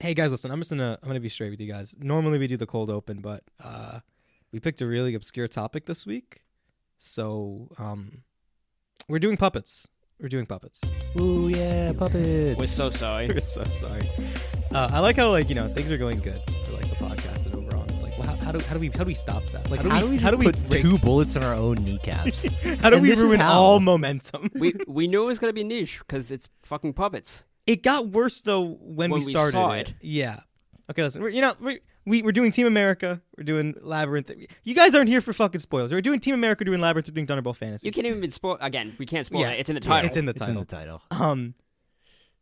Hey guys, listen, I'm gonna be straight with you guys. Normally we do the cold open, but we picked a really obscure topic this week. So we're doing puppets. Ooh yeah, puppets. We're so sorry. We're so sorry. I like how things are going good for the podcast and overall. It's like, well, how do we stop that? Like how do we put break 2 bullets in our own kneecaps? how do we ruin all momentum? we knew it was gonna be niche because it's fucking puppets. It got worse though when we started saw it. Yeah. Okay, listen. We're doing Team America. We're doing Labyrinth. You guys aren't here for fucking spoilers. We're doing Team America. Doing Labyrinth. We're doing Thunderbolt Fantasy. You can't even spoil. Again, we can't spoil it. It's in the title. It's in the title.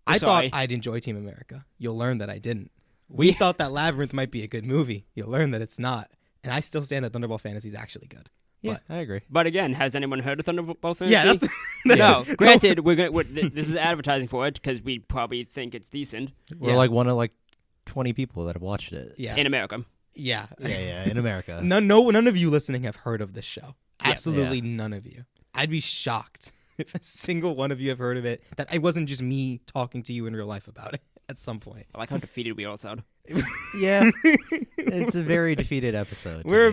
I thought I'd enjoy Team America. You'll learn that I didn't. We thought that Labyrinth might be a good movie. You'll learn that it's not. And I still stand that Thunderbolt Fantasy is actually good. Yeah, I agree. But again, has anyone heard of Thunderbolt Fantasy? Yeah, no. Granted, this is advertising for it because we probably think it's decent. We're like one of 20 people that have watched it. Yeah. In America. Yeah. Yeah, in America. None of you listening have heard of this show. Yeah. Absolutely none of you. I'd be shocked if a single one of you have heard of it, that it wasn't just me talking to you in real life about it at some point. I like how defeated we all sound. Yeah. It's a very defeated episode. We're a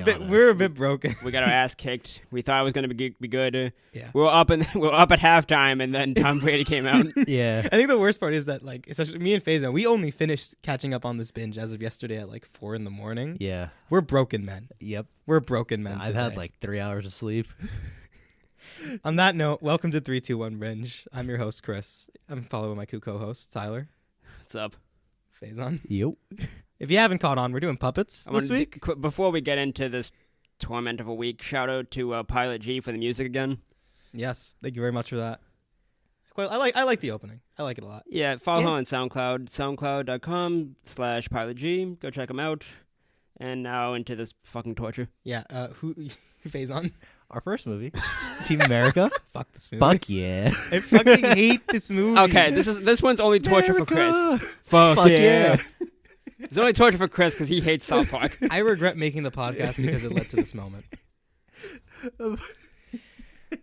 bit broken. We got our ass kicked. We thought it was going to be good. Yeah. We were up at halftime, and then Tom Brady came out. Yeah. I think the worst part is that, especially me and Faison, we only finished catching up on this binge as of yesterday at 4 a.m. Yeah. We're broken men. Yep. We're broken men. I've had 3 hours of sleep. On that note, welcome to 321 Binge. I'm your host, Chris. I'm following my co-host, Tyler. What's up? Faison. Yep. If you haven't caught on, we're doing puppets this week. Before we get into this torment of a week, shout out to Pilot G for the music again. Yes, thank you very much for that. I like the opening. I like it a lot. Yeah, follow her on SoundCloud, soundcloud.com/Pilot G. Go check him out. And now into this fucking torture. Yeah, who Faison? Our first movie, Team America. Fuck this movie. Fuck yeah. I fucking hate this movie. Okay, this one's only torture for Chris. Fuck yeah. It's only torture for Chris because he hates South Park. I regret making the podcast because it led to this moment.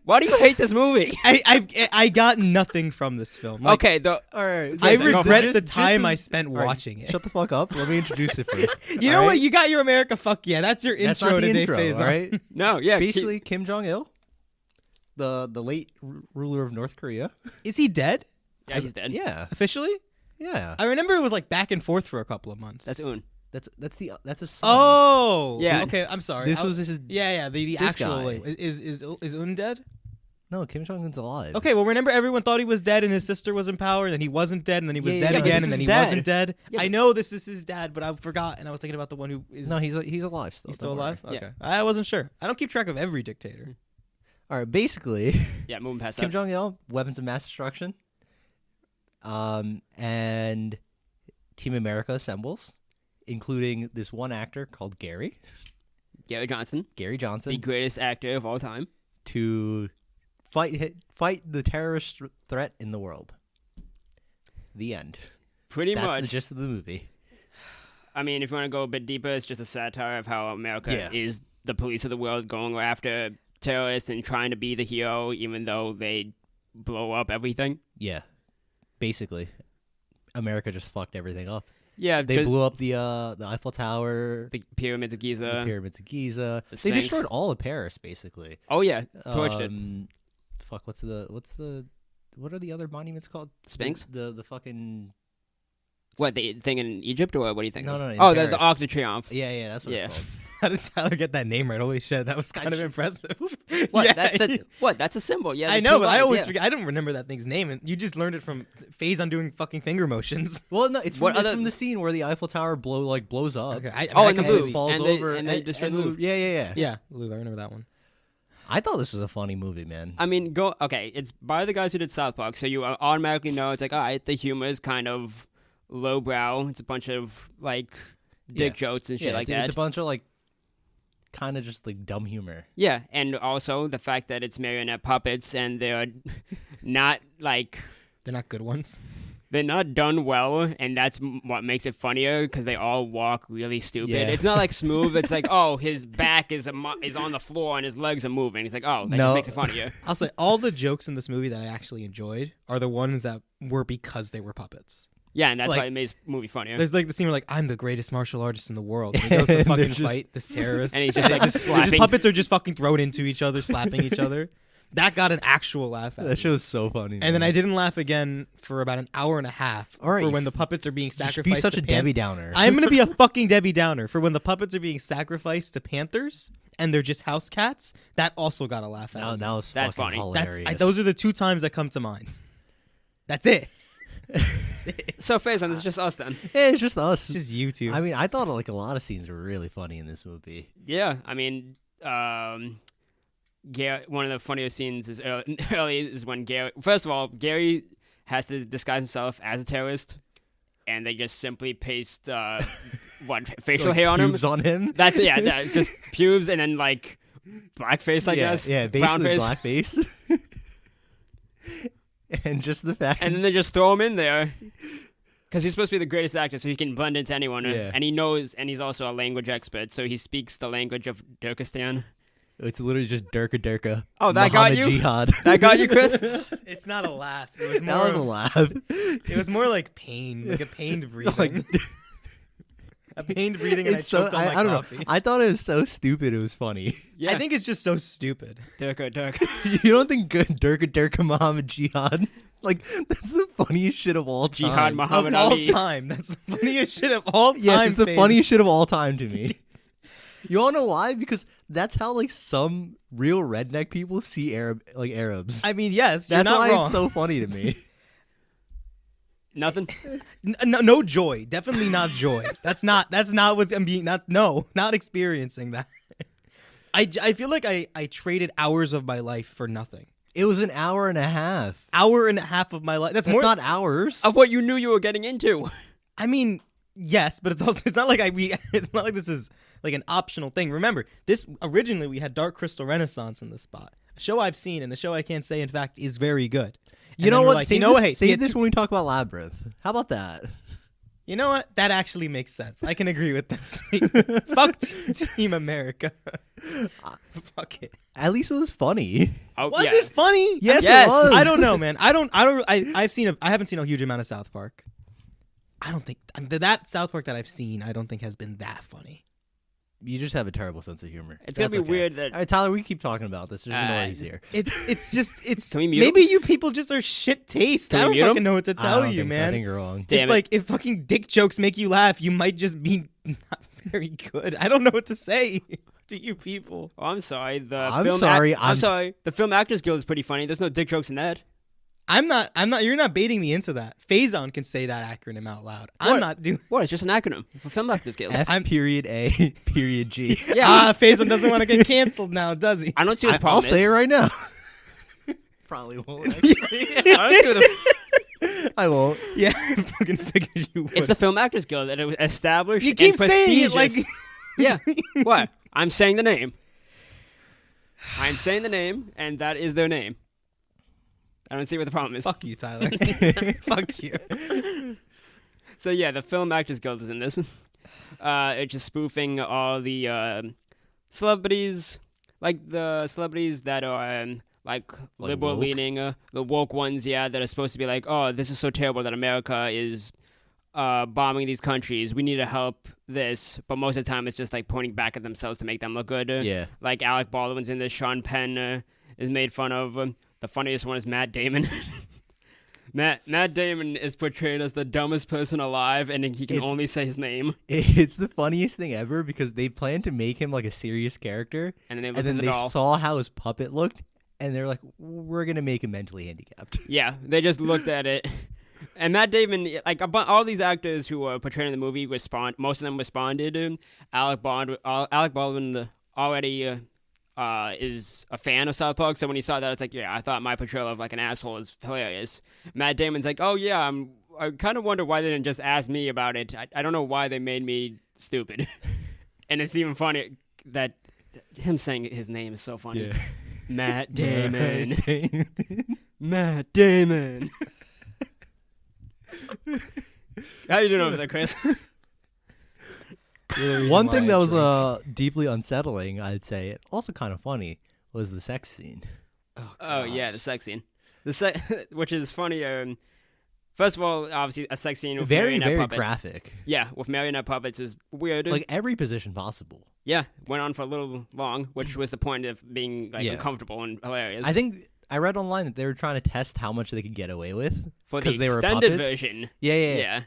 Why do you hate this movie? I got nothing from this film. Okay, all right. I regret the time I spent watching it. Shut the fuck up. Let me introduce it first. You know what? You got your America fuck yeah. That's your That's intro not the today, intro, Faison. all right? No, yeah. Basically, Kim Jong-il, the late ruler of North Korea. Is he dead? Yeah, he's dead. Yeah. Officially? Yeah. I remember it was back and forth for a couple of months. That's Un. That's his son. Oh. Yeah. Okay, I'm sorry. This was his. Yeah, the this actual guy. is Un dead? No, Kim Jong-un's alive. Okay, well, remember everyone thought he was dead and his sister was in power, and then he wasn't dead, and then he was dead yeah, again, this and then is he dead. wasn't dead. Yeah, I know this is his dad, but I forgot, and I was thinking about the one who is... No, he's alive still. He's still don't worry. alive? Yeah. Okay. I wasn't sure. I don't keep track of every dictator. All right, basically, Yeah, moving past Kim that. Jong-il, weapons of mass destruction. And Team America assembles, including this one actor called Gary Gary Johnson, Johnson, the greatest actor of all time. to fight the terrorist threat in the world. The end. Pretty That's much. the gist of the movie. I mean, if you want to go a bit deeper, it's just a satire of how America Yeah. is the police of the world, going after terrorists and trying to be the hero, even though they blow up everything. Yeah. Basically, America just fucked everything up. Yeah, They blew up the Eiffel Tower, the pyramids of Giza. the pyramids of Giza. the They Sphinx. destroyed all of Paris, basically. Oh yeah, torched it. Fuck, what are the other monuments called? Sphinx? The fucking... What, the thing in Egypt, or what do you think? No, of? no, in Oh, the Paris. Arc de Triomphe. Yeah, that's what Yeah. it's called. How did Tyler get that name right? Holy shit, that was kind of impressive. What? Yeah. That's a symbol. Yeah, the I two know, but I lines, always yeah. forget. I don't remember that thing's name, and you just learned it from Faison doing fucking finger motions. Well, no, it's What from, it's other- from the scene where the Eiffel Tower blows up. Okay, I Oh, mean, and the I Louvre. completely- falls And they- over, and they destroyed the Louvre. Yeah. Yeah, Louvre, I remember that one. I thought this was a funny movie, man. I mean, it's by the guys who did South Park, so you automatically know it's like, all right, the humor is kind of lowbrow. It's a bunch of, dick jokes and shit like that. It's a bunch of, kind of just, dumb humor. Yeah, and also the fact that it's marionette puppets and they're not, They're not good ones. they're not done well, and that's what makes it funnier, because they all walk really stupid. Yeah. It's not, smooth. It's like, oh, his back is on the floor and his legs are moving. It's like, oh, that No. just makes it funnier. I'll say all the jokes in this movie that I actually enjoyed are the ones that were because they were puppets. Yeah, and that's Like, why it makes the movie funnier. There's like the scene where like I'm the greatest martial artist in the world. And he goes to And fucking they're just- fight this terrorist, And he's just, like, it's slapping. puppets are just fucking thrown into each other, slapping each other. That got an actual laugh out That of shit me. was so funny. And then I didn't laugh again for about an hour and a half. All right, for when the puppets are being just sacrificed. be such to a Debbie Downer. I'm gonna be a fucking Debbie Downer for when the puppets are being sacrificed to panthers and they're just house cats. That also got a laugh out. of me. That was That's fucking funny. hilarious. Those are the two times that come to mind. That's it. That's it. So, Faison, it's just us then. Yeah, it's just us. It's just you two. I mean, I thought like a lot of scenes were really funny in this movie. Yeah, I mean, one of the funniest scenes is early is when Gary. First of all, Gary has to disguise himself as a terrorist, and they just simply paste facial Like hair on him. pubes on him. That's just pubes and then like blackface, I guess. Yeah, brown basically face. blackface. And just the fact. And then they just throw him in there because he's supposed to be the greatest actor, so he can blend into anyone. Yeah. And he knows, and he's also a language expert, so he speaks the language of Turkestan. It's literally just Durka. Oh, that got Muhammad you? Jihad. That got you, Chris? It's not a laugh. It was more. That was a laugh. It was more like pain, like a pained breathing. Like, a pained breathing, and I it's so, choked on my I don't coffee. know. I thought it was so stupid. It was funny. Yeah. I think it's just so stupid. Turk. You don't think good Durka Muhammad Jihad? Like, that's the funniest shit of all time. Jihad Muhammad Of all Ali. time. That's the funniest shit of all time. Yes, it's the Faith. funniest shit of all time to me. You all know why? Because that's how like some real redneck people see Arabs. I mean, yes, That's you're not why wrong. it's so funny to me. Nothing. No joy. Definitely not joy. That's not what's I'm being. Not experiencing that. I feel like I traded hours of my life for nothing. It was an hour and a half. Hour and a half of my life. That's That's more. not hours. Of what you knew you were getting into. I mean, yes, but it's not like it's not like this is like an optional thing. Remember, this originally we had Dark Crystal Renaissance in this spot. A show I've seen and a show I can't say in fact is very good. You know what? Like, Save this when we talk about Labyrinth. How about that? You know what? That actually makes sense. I can agree with that statement. Fuck Team America. Fuck it. At least it was funny. Oh, Was yeah. it funny? Yes, Yes. it was. I don't know, man. I haven't seen a huge amount of South Park. I don't think that South Park that I've seen, I don't think has been that funny. You just have a terrible sense of humor. It's gonna That's be okay. weird that All right, Tyler, we keep talking about this. There's no way he's here. It's Can we mute maybe you people just are shit taste. Can I we don't mute fucking him? know what to I tell don't you, think so. I man. think you're wrong. Damn it. If fucking dick jokes make you laugh, you might just be not very good. I don't know what to say to you people. Oh, I'm sorry. I'm sorry, I'm sorry. The Film Actors Guild is pretty funny. There's no dick jokes in that. I'm not. You're not baiting me into that. Faison can say that acronym out loud. I'm What? not doing. What? It's just an acronym for Film Actors Guild. F.A.G. Yeah. Faison doesn't want to get canceled now, does he? I don't see what the problem I'll is. say it right now. Probably won't. I don't see what the I won't. Yeah, I fucking figured you would. It's the Film Actors Guild that it was established You keep and saying it prestigious. like. Yeah. What? I'm saying the name. I'm saying the name, and that is their name. I don't see what the problem is. Fuck you, Tyler. Fuck you. So yeah, the Film Actors Guild is in this. It's just spoofing all the celebrities, like the celebrities that are like liberal leaning, the woke ones, yeah, that are supposed to be like, oh, this is so terrible that America is bombing these countries. We need to help this, but most of the time it's just like pointing back at themselves to make them look good. Yeah. Like Alec Baldwin's in this. Sean Penn is made fun of. The funniest one is Matt Damon. Matt Damon is portrayed as the dumbest person alive, and he can only say his name. It's the funniest thing ever because they planned to make him like a serious character, And then they saw how his puppet looked, and they're like, "We're gonna make him mentally handicapped." Yeah, they just looked at it. And Matt Damon, like all these actors who were portrayed in the movie, most of them responded. Alec Baldwin already is a fan of South Park, so when he saw that, it's like, yeah, I thought my portrayal of like an asshole is hilarious. Matt Damon's like, oh yeah, I kind of wonder why they didn't just ask me about it. I don't know why they made me stupid. And it's even funny that him saying his name is so funny. Yeah. Matt Damon. Matt Damon. How you doing over there, Chris? One thing that was deeply unsettling, I'd say, also kind of funny, was the sex scene. Oh yeah, the sex scene. Which is funny. First of all, obviously, a sex scene with Very, marionette very puppets. graphic. Yeah, with marionette puppets is weird. Like every position possible. Yeah, went on for a little long, which was the point of being like Yeah. uncomfortable and hilarious. I think I read online that they were trying to test how much they could get away with for the because they were extended puppets. version. Yeah. Yeah.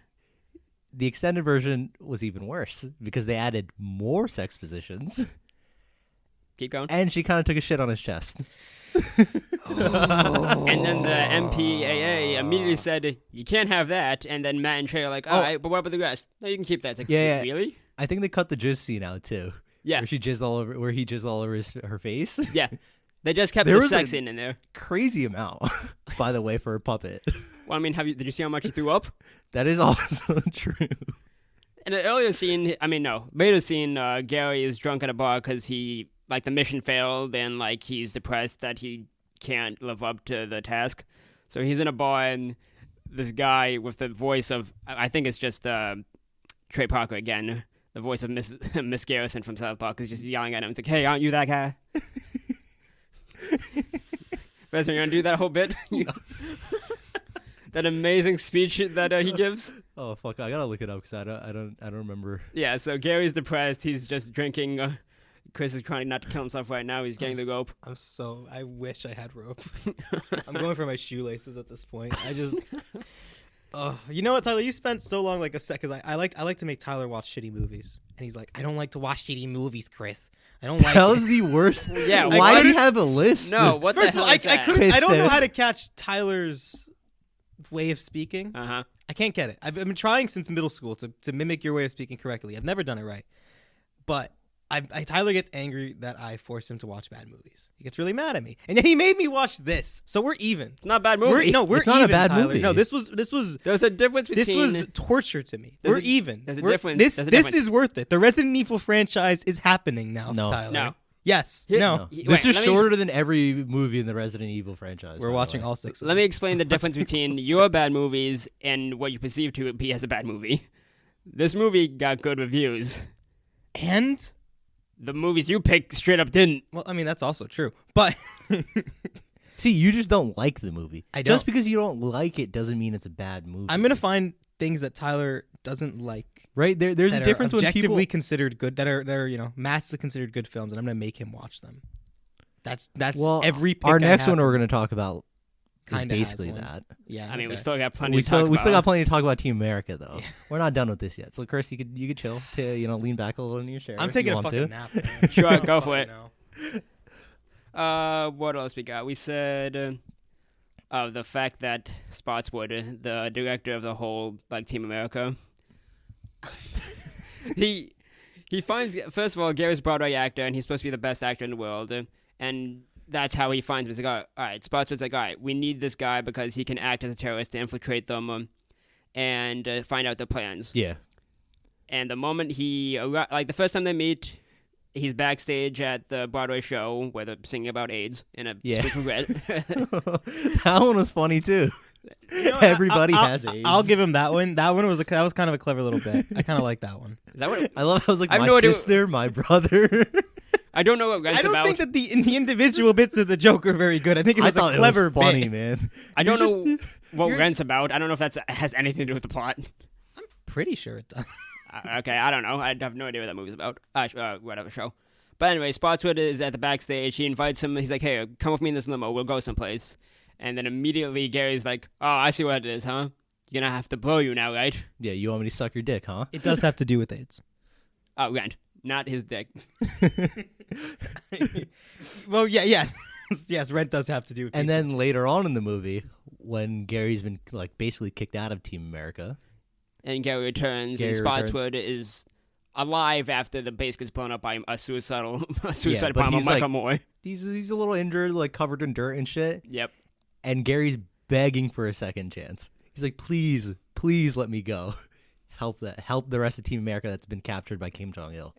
The extended version was even worse because they added more sex positions, Keep going. and she kind of took a shit on his chest. And then the MPAA immediately said, you can't have that. And then Matt and Trey are like, all right, but what about the rest? No, you can keep that. It's like, Yeah. really? I think they cut the jizz scene out too. Yeah. Where he jizzed all over her face. Yeah. They just kept There the was sex a- scene in there. Crazy amount, by the way, for a puppet. Well, I mean, did you see how much he threw up? That is also true. In an earlier scene, later scene, Gary is drunk at a bar because the mission failed and, he's depressed that he can't live up to the task. So he's in a bar and this guy with the voice of, I think it's just Trey Parker again, the voice of Miss Garrison from South Park is just yelling at him. It's like, hey, aren't you that guy? First, you're going to do that whole bit? That amazing speech that he gives? Oh fuck! I gotta look it up because I don't remember. Yeah, so Gary's depressed. He's just drinking. Chris is trying not to kill himself right now. He's getting the rope. I wish I had rope. I'm going for my shoelaces at this point. You know what, Tyler? You spent so long like a sec because I like to make Tyler watch shitty movies, and he's like, I don't like to watch shitty movies, Chris. I don't like. That was the worst. Yeah, Why do you have a list? No, what First the of hell all, is that? I don't know how to catch Tyler's way of speaking. Uh-huh. I can't get it. I've been trying since middle school to mimic your way of speaking correctly. I've never done it right. But Tyler gets angry that I force him to watch bad movies. He gets really mad at me. And then he made me watch this. So we're even. Not a bad movie. We're It's not a even, bad Tyler. movie. No, this was There's a difference between... this was torture to me. We're even. There's a We're- difference. This There's a this difference. is worth it. The Resident Evil franchise is happening now, No. Tyler. No. Yes. Here- No. No. Wait, This is let me- shorter than every movie in the Resident Evil franchise. We're by the watching way. all six of Let them. me explain the difference between your bad movies and what you perceive to be as a bad movie. This movie got good reviews. And The movies you picked straight up didn't. well, I mean that's also true. But See, you just don't like the movie. I don't. Just because you don't like it doesn't mean it's a bad movie. I'm gonna find things that Tyler doesn't like. right there's that a difference are when objectively people. considered good, that are massively considered good films, and I'm gonna make him watch them. That's Well, every pick our I next have. one we're going to talk about is Kinda has basically one. that. Yeah, I mean, we okay. still got plenty We to talk still about. got plenty to talk about Team America though. We're not done with this yet. So Chris, you could chill to lean back a little in your chair. I'm if you taking a want fucking to. nap. Man. Sure, go for it. No. What else we got? We said the fact that Spotswood, the director of the whole Team America, he finds, first of all, Gary's a Broadway actor and he's supposed to be the best actor in the world, and that's how he finds him. He's like, all right, Spotswood's like, all right, we need this guy because he can act as a terrorist to infiltrate them and find out their plans. Yeah. And the moment the first time they meet, he's backstage at the Broadway show where they're singing about AIDS in a Yeah. speech regret. That one was funny too. You know, Everybody I'll- has AIDS. I'll give him that one. That one was kind of a clever little bit. I kind of like that one. Is that what? I love. I was like, I have my no idea- sister, my brother. I don't know what I it's don't about. think that the individual bits of the joke are very good. I think it I was thought a clever it was funny, bit. man. I don't You're know what you're- Rent's about. I don't know if that has anything to do with the plot. Pretty sure it does. Okay, I don't know. I have no idea what that movie's about. Whatever show. But anyway, Spotswood is at the backstage. He invites him. He's like, hey, come with me in this limo. We'll go someplace. And then immediately Gary's like, oh, I see what it is, huh? You're going to have to blow you now, right? Yeah, you want me to suck your dick, huh? It does have to do with AIDS. Oh, Rent. Not his dick. Well, yeah. Yes, rent does have to do with And people. then later on in the movie, when Gary's been basically kicked out of Team America, And Gary returns, Gary and Spotswood is alive after the base gets blown up by a suicide but bomber, he's, Michael Moore. he's a little injured, covered in dirt and shit. Yep. And Gary's begging for a second chance. He's like, please let me go. Help the rest of Team America that's been captured by Kim Jong-il.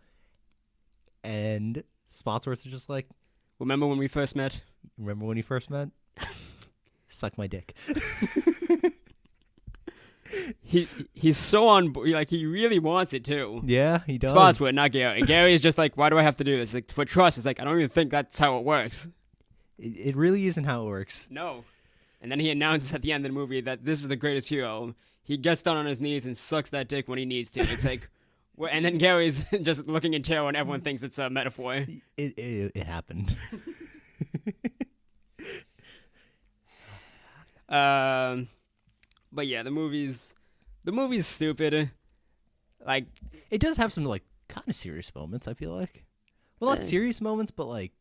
And Spotsworth is just like, Remember when we first met? remember when you first met? Suck my dick. He's so on board. He really wants it too. Yeah, he does. Spotswood, not Gary. Gary is just like, why do I have to do this? For trust, it's like, I don't even think that's how it works. It really isn't how it works. No. And then he announces at the end of the movie that this is the greatest hero. He gets down on his knees and sucks that dick when he needs to. It's like, and then Gary's just looking in terror, and everyone thinks it's a metaphor. It happened. But yeah, the movie's stupid. Like, It does have some like kind of serious moments. I feel like, well, not serious moments, but like,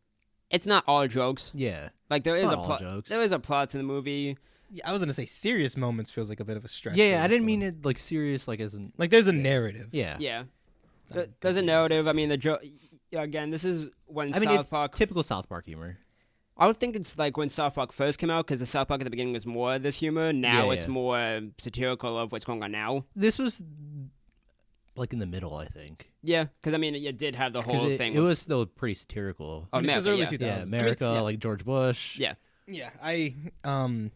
it's not all jokes. yeah, Like there It's is not a all plot. jokes. There is a plot to the movie. Yeah, I was gonna say serious moments feels like a bit of a stretch. yeah. I for this didn't mean one. it like serious, like as in Like there's a narrative. yeah. Yeah, It's not there's a good. narrative. I mean, the joke. Again, this is when I mean, South it's Park. typical South Park humor. I would think it's like when South Park first came out, because the South Park at the beginning was more this humor. Now Yeah, it's yeah. more satirical of what's going on now. This was like in the middle, I think. Yeah, because I mean, it did have the 'Cause whole it, thing. it with- was still pretty satirical. Oh, This is America, early yeah. 2000s. Yeah, I mean, America, yeah. like George Bush. Yeah. Yeah,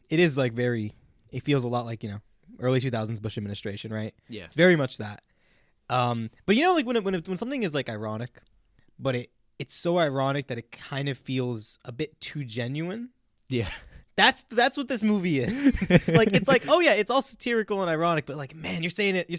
it is like very. It feels a lot like early 2000s Bush administration, right? Yeah. It's very much that. But like when something is like ironic, but it's so ironic that it kind of feels a bit too genuine. Yeah. That's what this movie is. Like it's like, oh yeah, it's all satirical and ironic, but like, man, you're saying it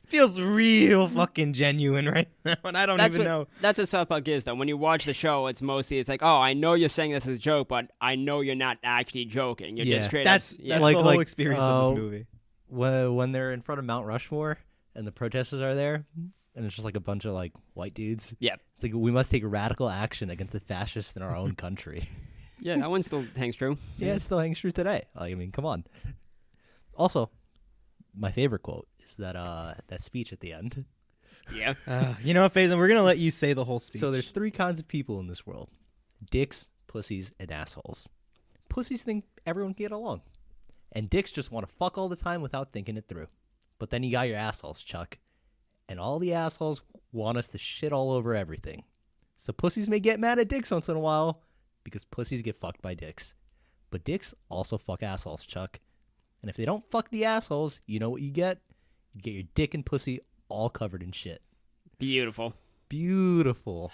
feels real fucking genuine right now, and I don't That's even what, know. That's what South Park is, though. When you watch the show, it's like, oh, I know you're saying this as a joke, but I know you're not actually joking. You're Yeah. just straight That's up. Yeah. Like- the whole like, experience of this movie. When they're in front of Mount Rushmore and the protesters are there, and it's just like a bunch of like white dudes. Yeah. It's like we must take radical action against the fascists in our own country. Yeah, that one still hangs true. Yeah, it still hangs true today. Like, I mean, come on. Also, my favorite quote is that speech at the end. Yeah. You know what, Faison? We're gonna let you say the whole speech. So there's 3 kinds of people in this world: dicks, pussies, and assholes. Pussies think everyone can get along, and dicks just want to fuck all the time without thinking it through. But then you got your assholes, Chuck, and all the assholes want us to shit all over everything. So pussies may get mad at dicks once in a while because pussies get fucked by dicks, but dicks also fuck assholes, Chuck. And if they don't fuck the assholes, you know what you get? You get your dick and pussy all covered in shit. Beautiful. Beautiful.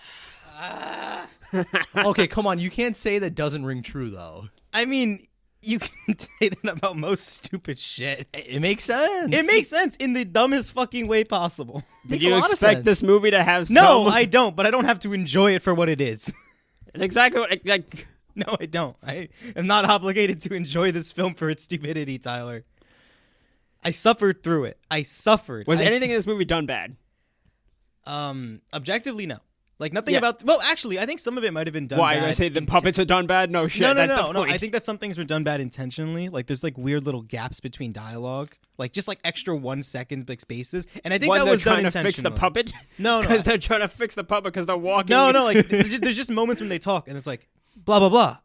Okay, come on. You can't say that doesn't ring true, though. I mean, you can say that about most stupid shit. It makes sense. It makes sense in the dumbest fucking way possible. Did Makes a you lot of expect sense. this movie to have No, some... I don't, but I don't have to enjoy it for what it is. It's exactly what... Like, No, I don't. I am not obligated to enjoy this film for its stupidity, Tyler. I suffered through it. I suffered. was anything in this movie done bad? Objectively, no. Like nothing Yeah. about. Well, actually, I think some of it might have been done. Why? bad. Did I say the puppets are done bad? No shit. No, That's no, the no. point. I think that some things were done bad intentionally. Like there's like weird little gaps between dialogue, like just like extra 1 second like spaces, and I think when that they're was done trying to fix the intentionally. puppet? No, no. Because they're trying to fix the puppet because they're walking. No, no. Like there's just moments when they talk, and it's like blah blah blah.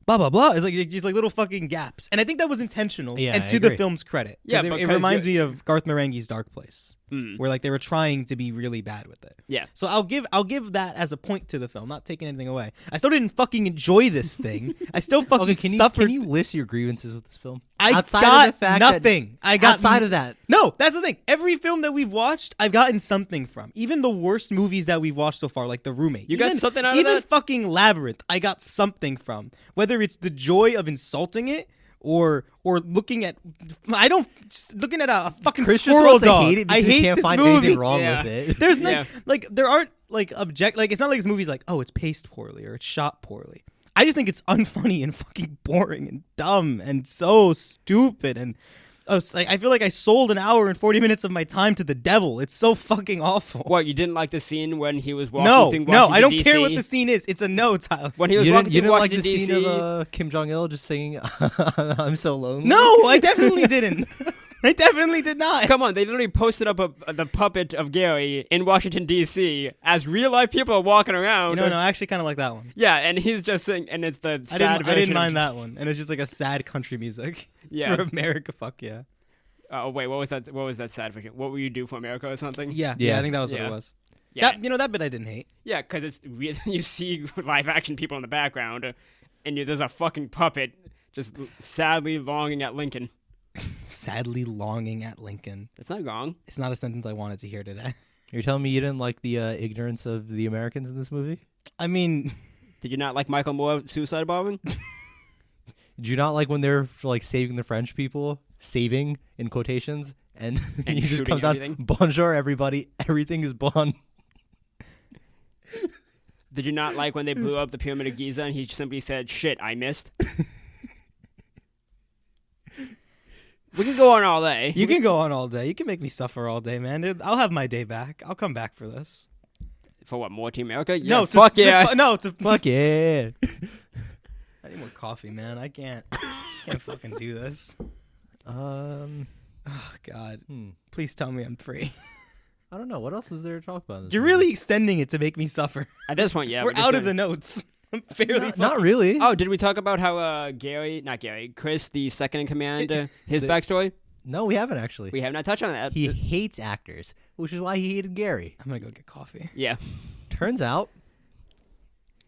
Blah blah blah. It's like just like little fucking gaps, and I think that was intentional. Yeah, and I to the agree. film's credit, Yeah, it because reminds me of Garth Marenghi's Dark Place, Mm. where like they were trying to be really bad with it. Yeah. So I'll give that as a point to the film, not taking anything away. I still didn't fucking enjoy this thing. I still fucking Okay, suffered. can you list your grievances with this film? I outside got of the fact nothing. That, I got outside of that. No, that's the thing. Every film that we've watched, I've gotten something from. Even the worst movies that we've watched so far, like The Roommate. You got Even- something out of Even that? fucking Labyrinth, I got something from. Whether it's the joy of insulting it or looking at, I don't just looking at a fucking Chris just squirrel wants to dog. hate it I because hate he can't this find movie. anything wrong Yeah. with it. There's Yeah. like there aren't like it's not like this movie's like, oh, it's paced poorly or it's shot poorly. I just think it's unfunny and fucking boring and dumb and so stupid and I feel like I sold an hour and 40 minutes of my time to the devil. It's so fucking awful. What, you didn't like the scene when he was walking No, through no, Washington, I don't D.C.? care what the scene is. It's a no, Tyler. When he was You walking didn't through like the Washington, scene D.C. of Kim Jong Il just singing "I'm so lonely"? No, I definitely didn't. I definitely did not. Come on, they literally posted up the puppet of Gary in Washington, D.C. as real life people are walking around. No, I actually kind of like that one. Yeah, and he's just singing, and it's the sad I version. didn't mind that one, and it's just like a sad country music Yeah. for America. Fuck yeah. Oh wait, what was that? What was that sad version? What will you do for America or something? Yeah, Yeah. I think that was what Yeah. it was. Yeah, That bit I didn't hate. yeah, because it's really you see live action people in the background, and there's a fucking puppet just sadly longing at Lincoln. Sadly longing at Lincoln. That's not wrong. It's not a sentence I wanted to hear today. You're telling me you didn't like the ignorance of the Americans in this movie? I mean, Did you not like Michael Moore suicide bombing? Did you not like when they're like saving the French people, saving in quotations, and, And he just shooting comes everything? out, bonjour everybody, everything is bon. Did you not like when they blew up the Pyramid of Giza and he simply said, "Shit, I missed"? We can go on all day. You can go on all day. You can make me suffer all day, man. Dude, I'll have my day back. I'll come back for this. For what, more Team America? Yeah, No, fuck yeah. Fuck yeah. I need more coffee, man. I can't fucking do this. Oh God. Please tell me I'm free. I don't know. What else is there to talk about? in this You're movie? really extending it to make me suffer. At this point, yeah. We're just out of doing- the notes. I'm barely. Not really. Oh, did we talk about how Chris, the second in command, his backstory? No, we haven't actually. We have not touched on that. He hates actors, which is why he hated Gary. I'm gonna go get coffee. Yeah. Turns out,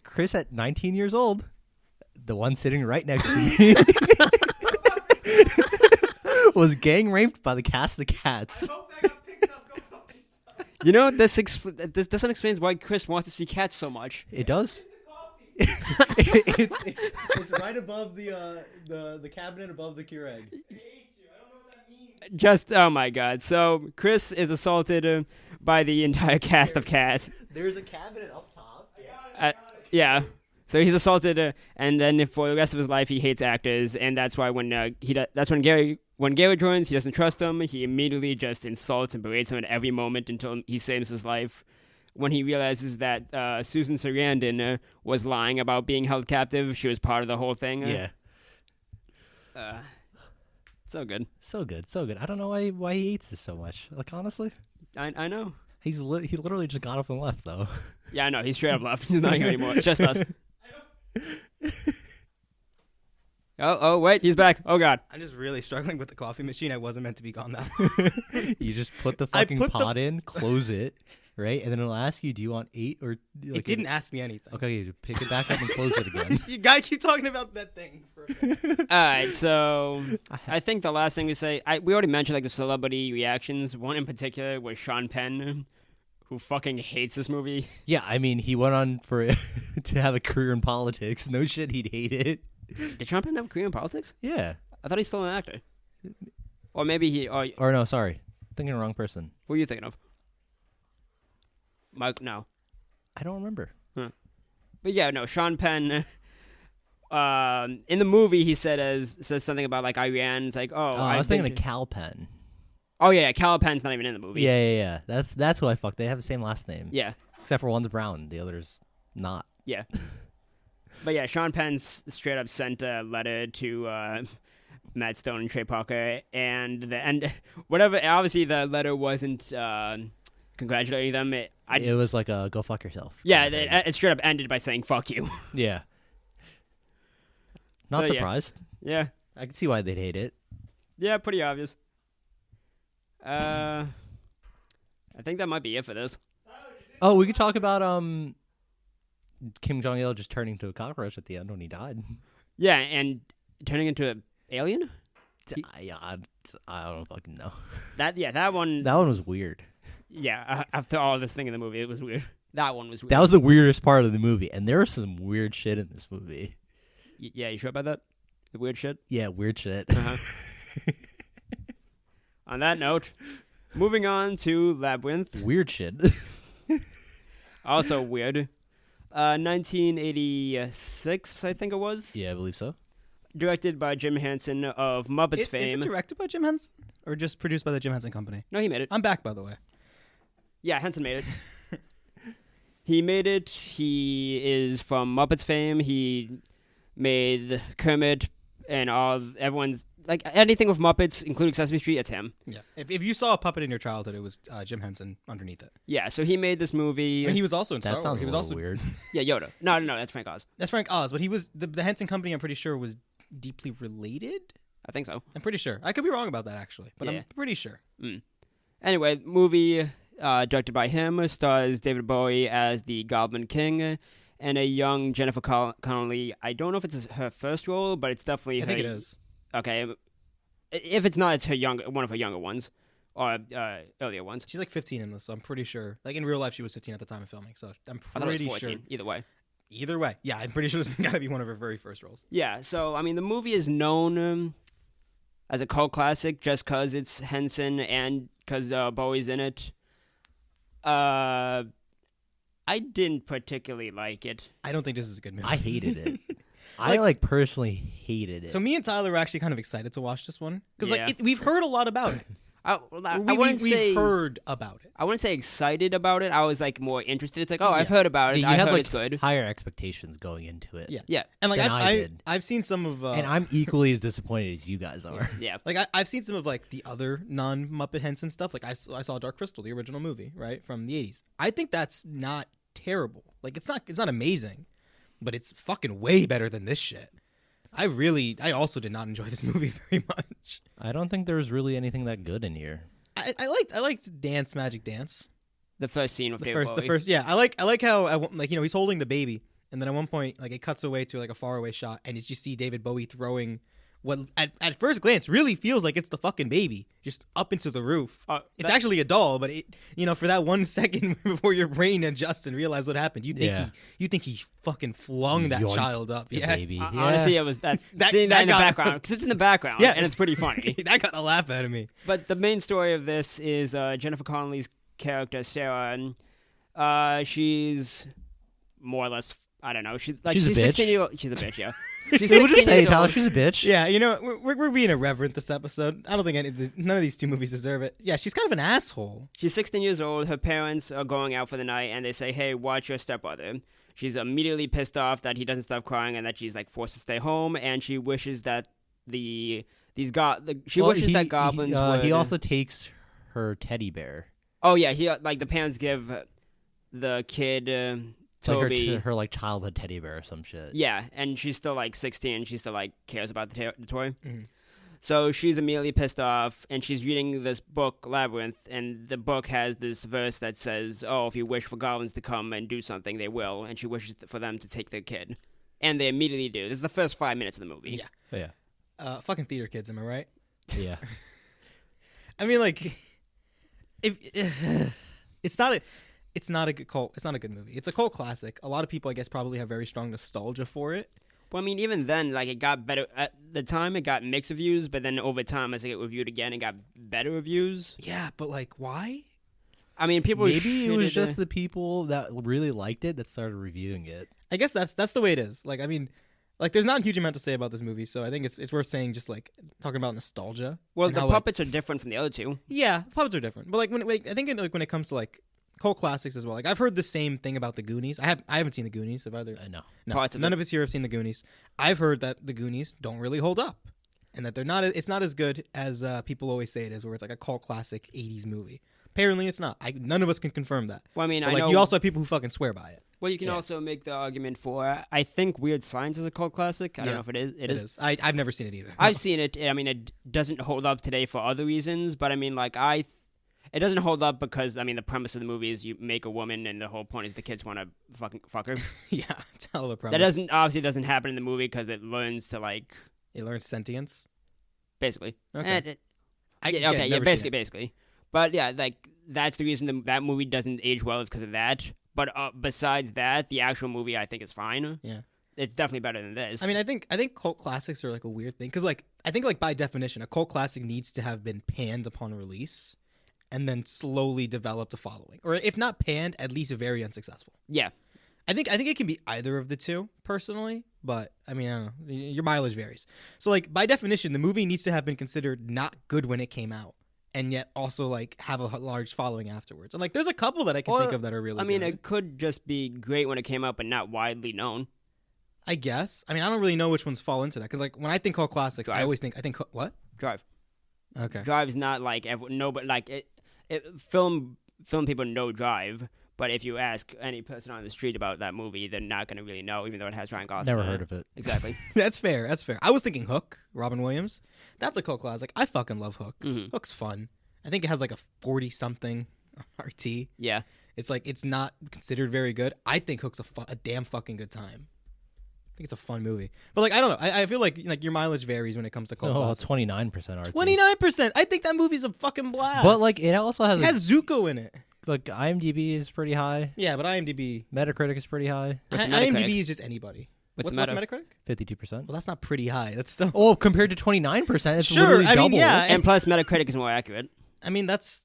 Chris at 19 years old, the one sitting right next to me, was gang raped by the cast of Cats. You know, this doesn't explain why Chris wants to see Cats so much. It does. It's right above the cabinet above the Keurig. Just, oh my God. So, Chris is assaulted by the entire cast of Cats. There's a cabinet up top. Yeah. So he's assaulted, and then for the rest of his life, he hates actors, and that's why when Gary joins, he doesn't trust him. He immediately just insults and berates him at every moment until he saves his life. When he realizes that Susan Sarandon was lying about being held captive, she was part of the whole thing. Yeah. So good. So good. I don't know why he hates this so much. Like, honestly, I know. he literally just got up and left though. Yeah, I know. He's straight up left. He's not here anymore. It's just us. Oh, wait. He's back. Oh, God. I'm just really struggling with the coffee machine. I wasn't meant to be gone that long. You just put the I fucking put the- pot in, close it, right, and then it'll ask you, do you want 8 or? Like, It didn't ask me anything. Okay, you pick it back up and close it again. You gotta keep talking about that thing. For a minute. All right, so I think the last thing we say, we already mentioned like the celebrity reactions. One in particular was Sean Penn, who fucking hates this movie. Yeah, I mean, he went on for to have a career in politics. No shit, he'd hate it. Did Sean Penn have a career in politics? Yeah. I thought he's still an actor. Or maybe he. Or no, sorry, thinking of the wrong person. Who are you thinking of? Mike? No. I don't remember. But yeah, no. Sean Penn. In the movie, he says something about like Iran. It's like, I was thinking of Cal Penn. Oh yeah, Cal Penn's not even in the movie. Yeah. That's who I fucked. They have the same last name. Yeah. Except for one's brown, the other's not. Yeah. But yeah, Sean Penn straight up sent a letter to Matt Stone and Trey Parker, and whatever. Obviously, the letter wasn't congratulating them. It was like a go fuck yourself. yeah, it straight up ended by saying "fuck you." Yeah. Not So, yeah. surprised. Yeah, I can see why they'd hate it. yeah, pretty obvious. I think that might be it for this. Oh, we could talk about Kim Jong Il just turning to a cockroach at the end when he died. Yeah, and turning into an alien. I don't fucking know. That one. That one was weird. Yeah, after all this thing in the movie, it was weird. That one was weird. That was the weirdest part of the movie, and there was some weird shit in this movie. Yeah, you sure about that? The weird shit. Yeah, weird shit. Uh-huh. On that note, moving on to Labyrinth. Weird shit. Also weird. 1986, I think it was. Yeah, I believe so. Directed by Jim Henson of Muppets Is fame. it directed by Jim Henson or just produced by the Jim Henson Company? No, he made it. I'm back, by the way. Yeah, Henson made it. He made it. He is from Muppets fame. He made Kermit and everyone's like anything with Muppets, including Sesame Street. It's him. Yeah. If you saw a puppet in your childhood, it was Jim Henson underneath it. Yeah, so he made this movie. And he was also in Star That Wars. sounds He a was little also weird. Yeah, Yoda. No, that's Frank Oz. That's Frank Oz, but he was the Henson Company. I'm pretty sure was deeply related. I think so. I'm pretty sure. I could be wrong about that actually, but Yeah. I'm pretty sure. Anyway, movie directed by him, stars David Bowie as the Goblin King and a young Jennifer Connelly. I don't know if it's her first role, but it's definitely I think it is. Okay. If it's not, it's one of her younger ones or earlier ones. She's like 15 in this, so I'm pretty sure. Like in real life, she was 15 at the time of filming, so I'm I thought it was pretty 14. sure. Either way. Either way, yeah, I'm pretty sure this has got to be one of her very first roles. Yeah, so I mean, the movie is known as a cult classic just because it's Henson and because Bowie's in it. I didn't particularly like it. I don't think this is a good movie. I hated it. I personally hated it. So me and Tyler were actually kind of excited to watch this one because Yeah. we've heard a lot about it. I We've heard about it. I wouldn't say excited about it. I was like more interested. It's like, oh, I've Yeah. heard about it. you I had heard like it's good. higher expectations going into it. Yeah. Yeah, And like Than I did. I've seen some of And I'm equally as disappointed as you guys are. yeah. like I've seen some of like the other non Muppet Henson stuff. Like I saw Dark Crystal, the original movie, right, from the 80s. I think that's not terrible. Like it's not amazing, but it's fucking way better than this shit. I also did not enjoy this movie very much. I don't think there's really anything that good in here. I liked Dance Magic Dance. The first scene with David Bowie. The first, yeah. I like how he's holding the baby, and then at one point like it cuts away to like a faraway shot, and you see David Bowie throwing what at first glance really feels like it's the fucking baby just up into the roof. It's actually a doll, but it for that 1 second before your brain adjusts and realize what happened, you think he fucking flung that Yoink child up. the Yeah, baby. Honestly, it was That- seeing that that in the got- background because it's in the background. Yeah. and it's pretty funny. that got a laugh out of me. But the main story of this is Jennifer Connelly's character Sarah, and she's more or less, I don't know. She's a bitch. 16-year-old. She's a bitch. Yeah. She's We'll just 16 say, years Tyler, old. she's a bitch. Yeah, we're being irreverent this episode. I don't think none of these two movies deserve it. Yeah, she's kind of an asshole. She's 16 years old. Her parents are going out for the night, and they say, "Hey, watch your stepbrother." She's immediately pissed off that he doesn't stop crying, and that she's like forced to stay home. And she wishes that that goblins would. He also takes her teddy bear. Oh yeah, he like the parents give the kid It's like Toby. her like childhood teddy bear or some shit. Yeah, and she's still like 16. She still like cares about the toy. Mhm. So she's immediately pissed off, and she's reading this book, Labyrinth, and the book has this verse that says, "Oh, if you wish for goblins to come and do something, they will." And she wishes for them to take their kid, and they immediately do. This is the first 5 minutes of the movie. Yeah. Oh, yeah. Fucking theater kids, am I right? Yeah. I mean, like, if it's not a good cult. It's not a good movie. It's a cult classic. A lot of people, I guess, probably have very strong nostalgia for it. Well, I mean, even then, like, it got better. At the time, it got mixed reviews, but then over time, as it got reviewed again, it got better reviews. Yeah, but like, why? I mean, people Maybe it was shitted, just the people that really liked it that started reviewing it. I guess that's the way it is. Like, I mean, like, there's not a huge amount to say about this movie, so I think it's worth saying, just like talking about nostalgia. Well, and the how, like- puppets are different from the other two. yeah, puppets are different, but like I think when it comes to like cult classics as well. Like I've heard the same thing about the Goonies. I haven't seen the Goonies. Have either? No. No, Parts of none it. of us here have seen the Goonies. I've heard that the Goonies don't really hold up, and that they're not. It's not as good as people always say it is, where it's like a cult classic '80s movie. Apparently, it's not. None of us can confirm that. Well, I mean, But, I like know. you also have people who fucking swear by it. Well, you can Yeah. also make the argument for. I think Weird Science is a cult classic. I don't Yeah, know if it is. It is. I've never seen it either. I've seen it. I mean, it doesn't hold up today for other reasons, but I mean, like it doesn't hold up because I mean, the premise of the movie is you make a woman, and the whole point is the kids want to fucking fuck her. Yeah, it's a hell of a That premise. obviously doesn't happen in the movie because it learns to like It learns sentience. basically. Okay. Basically. But yeah, like that's the reason that movie doesn't age well is because of that. But besides that, the actual movie I think is fine. Yeah. It's definitely better than this. I mean, I think cult classics are like a weird thing because, like, I think like by definition, a cult classic needs to have been panned upon release, and then slowly developed a following, or if not panned, at least very unsuccessful. yeah. I think it can be either of the two, personally, but I mean, I don't know. Your mileage varies. So, like, by definition, the movie needs to have been considered not good when it came out, and yet also like have a large following afterwards. And like, there's a couple that I can think of that are really. I mean, good. it could just be great when it came out, but not widely known. I guess. I mean, I don't really know which ones fall into that because, like, when I think cult classics, I Drive. always think what? Drive. Okay. Drive is not like but like film people know Drive, but if you ask any person on the street about that movie, they're not going to really know, even though it has Ryan Gosling. Never in heard of it. Exactly. That's fair. I was thinking Hook, Robin Williams. That's a cult classic. I fucking love Hook. Mhm. Hook's fun. I think it has like a 40-something RT. Yeah. It's like it's not considered very good. I think Hook's a damn fucking good time. I think it's a fun movie. But like I don't know. I feel like your mileage varies when it comes to cult Oh, classics. 29% RT. 29%. I think that movie's a fucking blast. But like it also has It has Zuko in it. Like IMDb is pretty high. Yeah, but IMDb, Metacritic is pretty high. What's IMDb Metacritic? is just anybody. What's What's Meta? Metacritic? 52%. Well, that's not pretty high. That's still. Oh, compared to 29%, it's Sure, literally I mean, double. yeah. And plus, Metacritic is more accurate. I mean, that's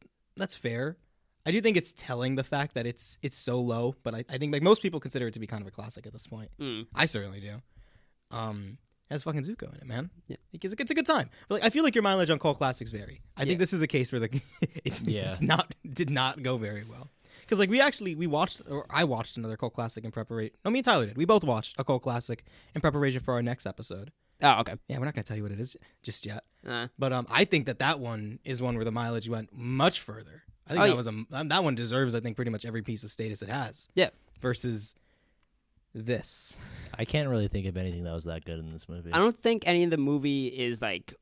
fair. I do think it's telling the fact that it's so low, but I think like most people consider it to be kind of a classic at this point. Mm. I certainly do. It has fucking Zuko in it, man. Yeah. It's a good time. But like, I feel like your mileage on cult classics vary. I Yeah. think this is a case where did not go very well. Because like I watched another cult classic in preparation. No, me and Tyler did. We both watched a cult classic in preparation for our next episode. Oh, okay. Yeah, we're not gonna tell you what it is just yet. Uh, But I think that one is one where the mileage went much further. I think Oh, that yeah. was that one deserves, I think, pretty much every piece of status it has. Yeah. Versus this. I can't really think of anything that was that good in this movie. I don't think any of the movie is like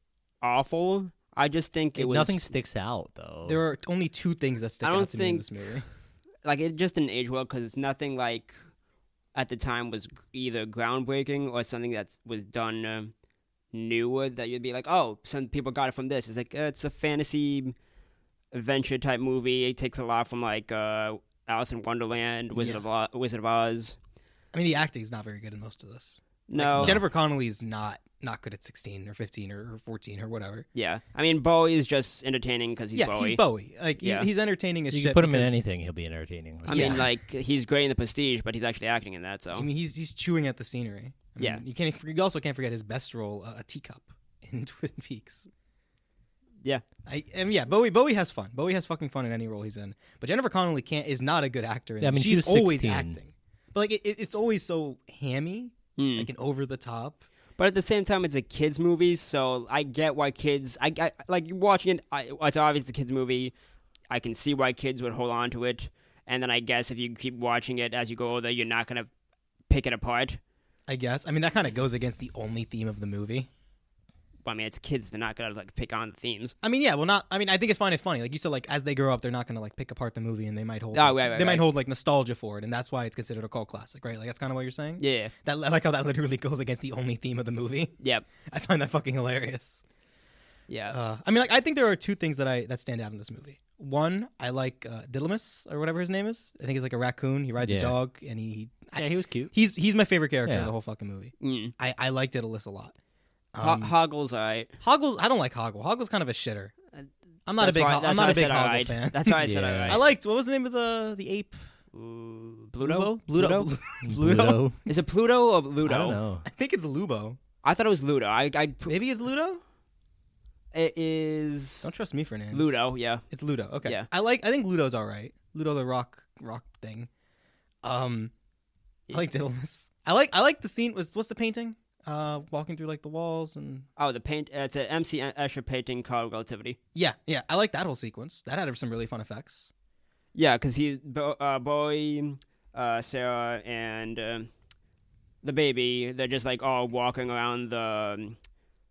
awful. I just think it was Nothing sticks out though. There are only two things that stick I don't out to me in think- this movie. like it just didn't age well because it's nothing like at the time was either groundbreaking or something that was done new that you'd be like, oh, some people got it from this. It's like it's a fantasy adventure type movie. It takes a lot from like Alice in Wonderland, Wizard of Oz. I mean, the acting is not very good in most of this. No, Like, Jennifer Connelly is not good at 16 or 15 or 14 or whatever. yeah. I mean, Bowie is just entertaining because he's yeah, Bowie. he's Bowie. Like Yeah. he's entertaining as you shit. can put him in because- anything, he'll be entertaining. I Yeah. mean, like he's great in The Prestige, but he's actually acting in that. So I mean, he's chewing at the scenery. I mean, Yeah. You also can't forget his best role, a teacup in Twin Peaks. yeah, Bowie has fun. Bowie has fucking fun in any role he's in. But Jennifer Connelly is not a good actor. In Yeah, I this. mean, she she's was always 16. acting. But like it's always so hammy, Mm. like and over the top. But at the same time, it's a kids' movie, so I get why kids. I like watching it. It's obvious it's a kids' movie. I can see why kids would hold on to it, and then I guess if you keep watching it as you go older, you're not gonna pick it apart. I guess. I mean, that kind of goes against the only theme of the movie. But I mean, it's kids; they're not gonna like pick on the themes. I mean, yeah, well, not. I mean, I think it's fine and funny. Like you said, like as they grow up, they're not gonna like pick apart the movie, and they might hold. Oh, right, they might right. hold like nostalgia for it, and that's why it's considered a cult classic, right? Like that's kind of what you're saying. Yeah, That I like how that literally goes against the only theme of the movie. yep, I find that fucking hilarious. yeah. I mean, like I think there are two things that stand out in this movie. One, I like Didymus or whatever his name is. I think he's like a raccoon. He rides a Yeah. dog, and he was cute. he's my favorite character in Yeah. the whole fucking movie. Mm. I like Didymus a lot. Hoggle's alright. Hoggle, I don't like Hoggle. Hoggle's kind of a shitter. I'm not a That's big why- I'm that's not why a I big said Hoggle alright. fan. That's why I said Yeah. alright. I liked what was the name of the ape? Pluto? Ludo. Pluto. Is it Pluto or Ludo? I don't know. I think it's Lubo. I thought it was Ludo. Maybe it's Ludo. It is Don't trust me for names. Ludo. Yeah. It's Ludo. Okay. Yeah. I think Ludo's all right. Ludo the rock thing. I like Didymus. I like the scene. What's the painting? Walking through like the walls and Oh, the paint. It's an MC Escher painting called Relativity. yeah. I like that whole sequence. That had some really fun effects. Yeah, because Bowie, Sarah, and the baby, they're just like all walking around the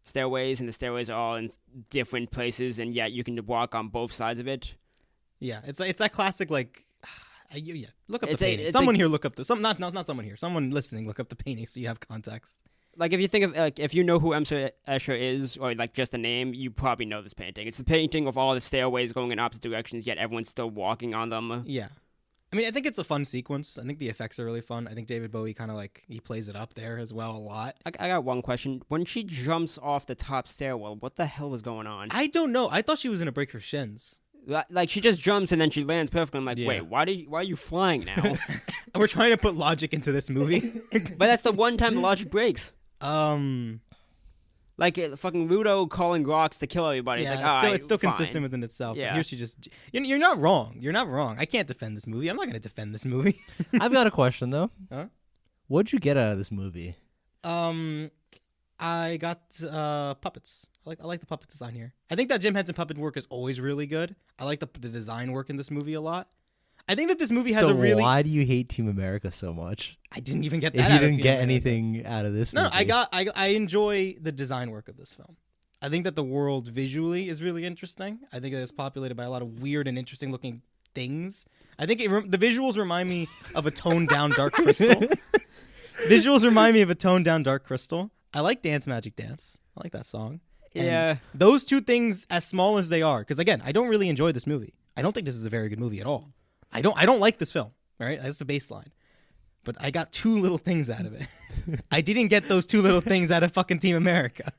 stairways, and the stairways are all in different places, and yet you can walk on both sides of it. Yeah, it's that classic like. Yeah, look up It's the a- painting. it's Someone a- here look up the not someone here. Someone listening look up the painting so you have context. Like if you think of like if you know who MC Escher is, or like just a name, you probably know this painting. It's the painting of all the stairways going in opposite directions, yet everyone's still walking on them. Yeah. I mean, I think it's a fun sequence. I think the effects are really fun. I think David Bowie kind of like he plays it up there as well a lot. I got one question. When she jumps off the top stairwell, what the hell was going on? I don't know. I thought she was gonna break her shins. Like she just jumps and then she lands perfectly. I'm like, Yeah. wait, why are you flying now? We're trying to put logic into this movie. But that's the one time the logic breaks. Like fucking Ludo calling rocks to kill everybody. Yeah, It's like, it's still fine. consistent within itself. But Yeah. here she just you're not wrong. You're not wrong. I can't defend this movie. I'm not gonna defend this movie. I've got a question though. Huh? What'd you get out of this movie? I got puppets. I like the puppet design here. I think that Jim Henson puppet work is always really good. I like the design work in this movie a lot. I think that this movie has so a really. why do you hate Team America so much? I didn't even get that. If out you of didn't Team get America. anything out of this No, movie. I enjoy the design work of this film. I think that the world visually is really interesting. I think that it's populated by a lot of weird and interesting looking things. I think the visuals remind me of a toned down Dark Crystal. Visuals remind me of a toned down Dark Crystal. I like Dance Magic Dance. I like that song. And Yeah. those two things, as small as they are, because again, I don't really enjoy this movie. I don't think this is a very good movie at all. I don't like this film. All right, that's the baseline. But I got two little things out of it. I didn't get those two little things out of fucking Team America.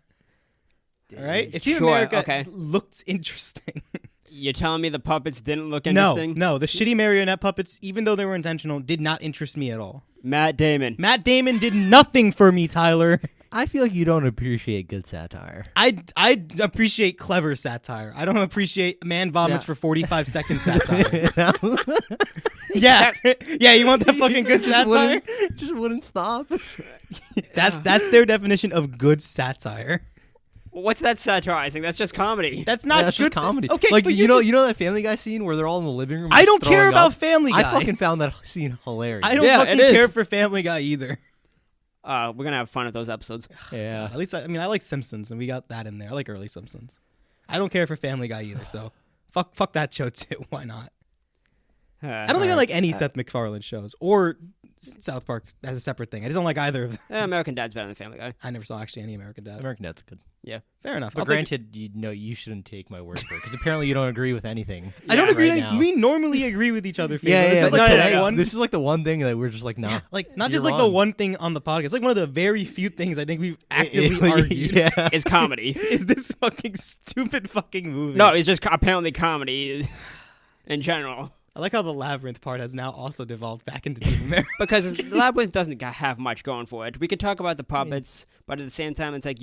All right, if Team Sure, America okay. looked interesting. You're telling me the puppets didn't look interesting? No, the shitty marionette puppets, even though they were intentional, did not interest me at all. Matt Damon. Matt Damon did nothing for me, Tyler. I feel like you don't appreciate good satire. I appreciate clever satire. I don't appreciate man vomits for 45 seconds satire. Yeah, yeah. You want that fucking good satire? Just wouldn't stop. That's their definition of good satire. What's that satirizing? That's just comedy. That's not That's good just comedy. Okay, like but you know, just- you know that Family Guy scene where they're all in the living room. I just don't care throwing about up? Family Guy. I fucking found that scene hilarious. I don't Yeah, fucking it is. care for Family Guy either. We're gonna have fun at those episodes. Yeah. At least I mean I like Simpsons and we got that in there. I like early Simpsons. I don't care for Family Guy either. So fuck that show too. Why not? I don't think I like any Seth MacFarlane shows or South Park as a separate thing. I just don't like either of them. American Dad's better than Family Guy. I never saw actually any American Dad. American Dad's good. Fair enough. But I'll take it. granted, you shouldn't take my word for it because apparently you don't agree with anything. I don't Yeah, agree. right like, now. we normally agree with each other. Phoebe. Yeah, This yeah. is But like today, the one. this is like the one thing that we're just like, nah. Like not You're just like the wrong. one thing on the podcast. It's like one of the very few things I think we've actively argued. Yeah. It's comedy. Is this fucking stupid fucking movie? No, it's just apparently comedy in general. I like how the Labyrinth part has now also devolved back into Team America. Because Labyrinth doesn't have much going for it. We can talk about the puppets, but at the same time, it's like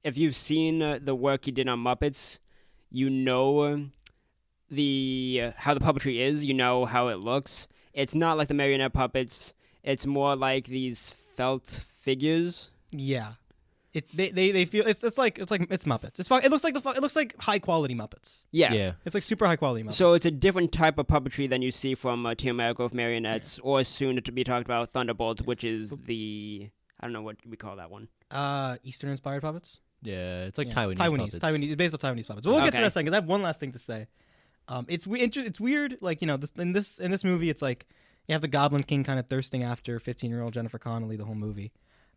if you've seen the work he did on Muppets, you know how the puppetry is. You know how it looks. It's not like the marionette puppets. It's more like these felt figures. Yeah, they feel it's Muppets. It looks like high quality Muppets. Yeah. Yeah. It's like super high quality Muppets. So it's a different type of puppetry than you see from Team America with marionettes, or soon to be talked about Thunderbolt, which is I don't know what we call that one. Eastern inspired puppets. Yeah, it's like Yeah. Taiwanese puppets. It's based on Taiwanese puppets. But we'll get to Okay. that second because I have one last thing to say. It's weird. Like in this movie, it's like you have the Goblin King kind of thirsting after 15-year-old Jennifer Connelly the whole movie.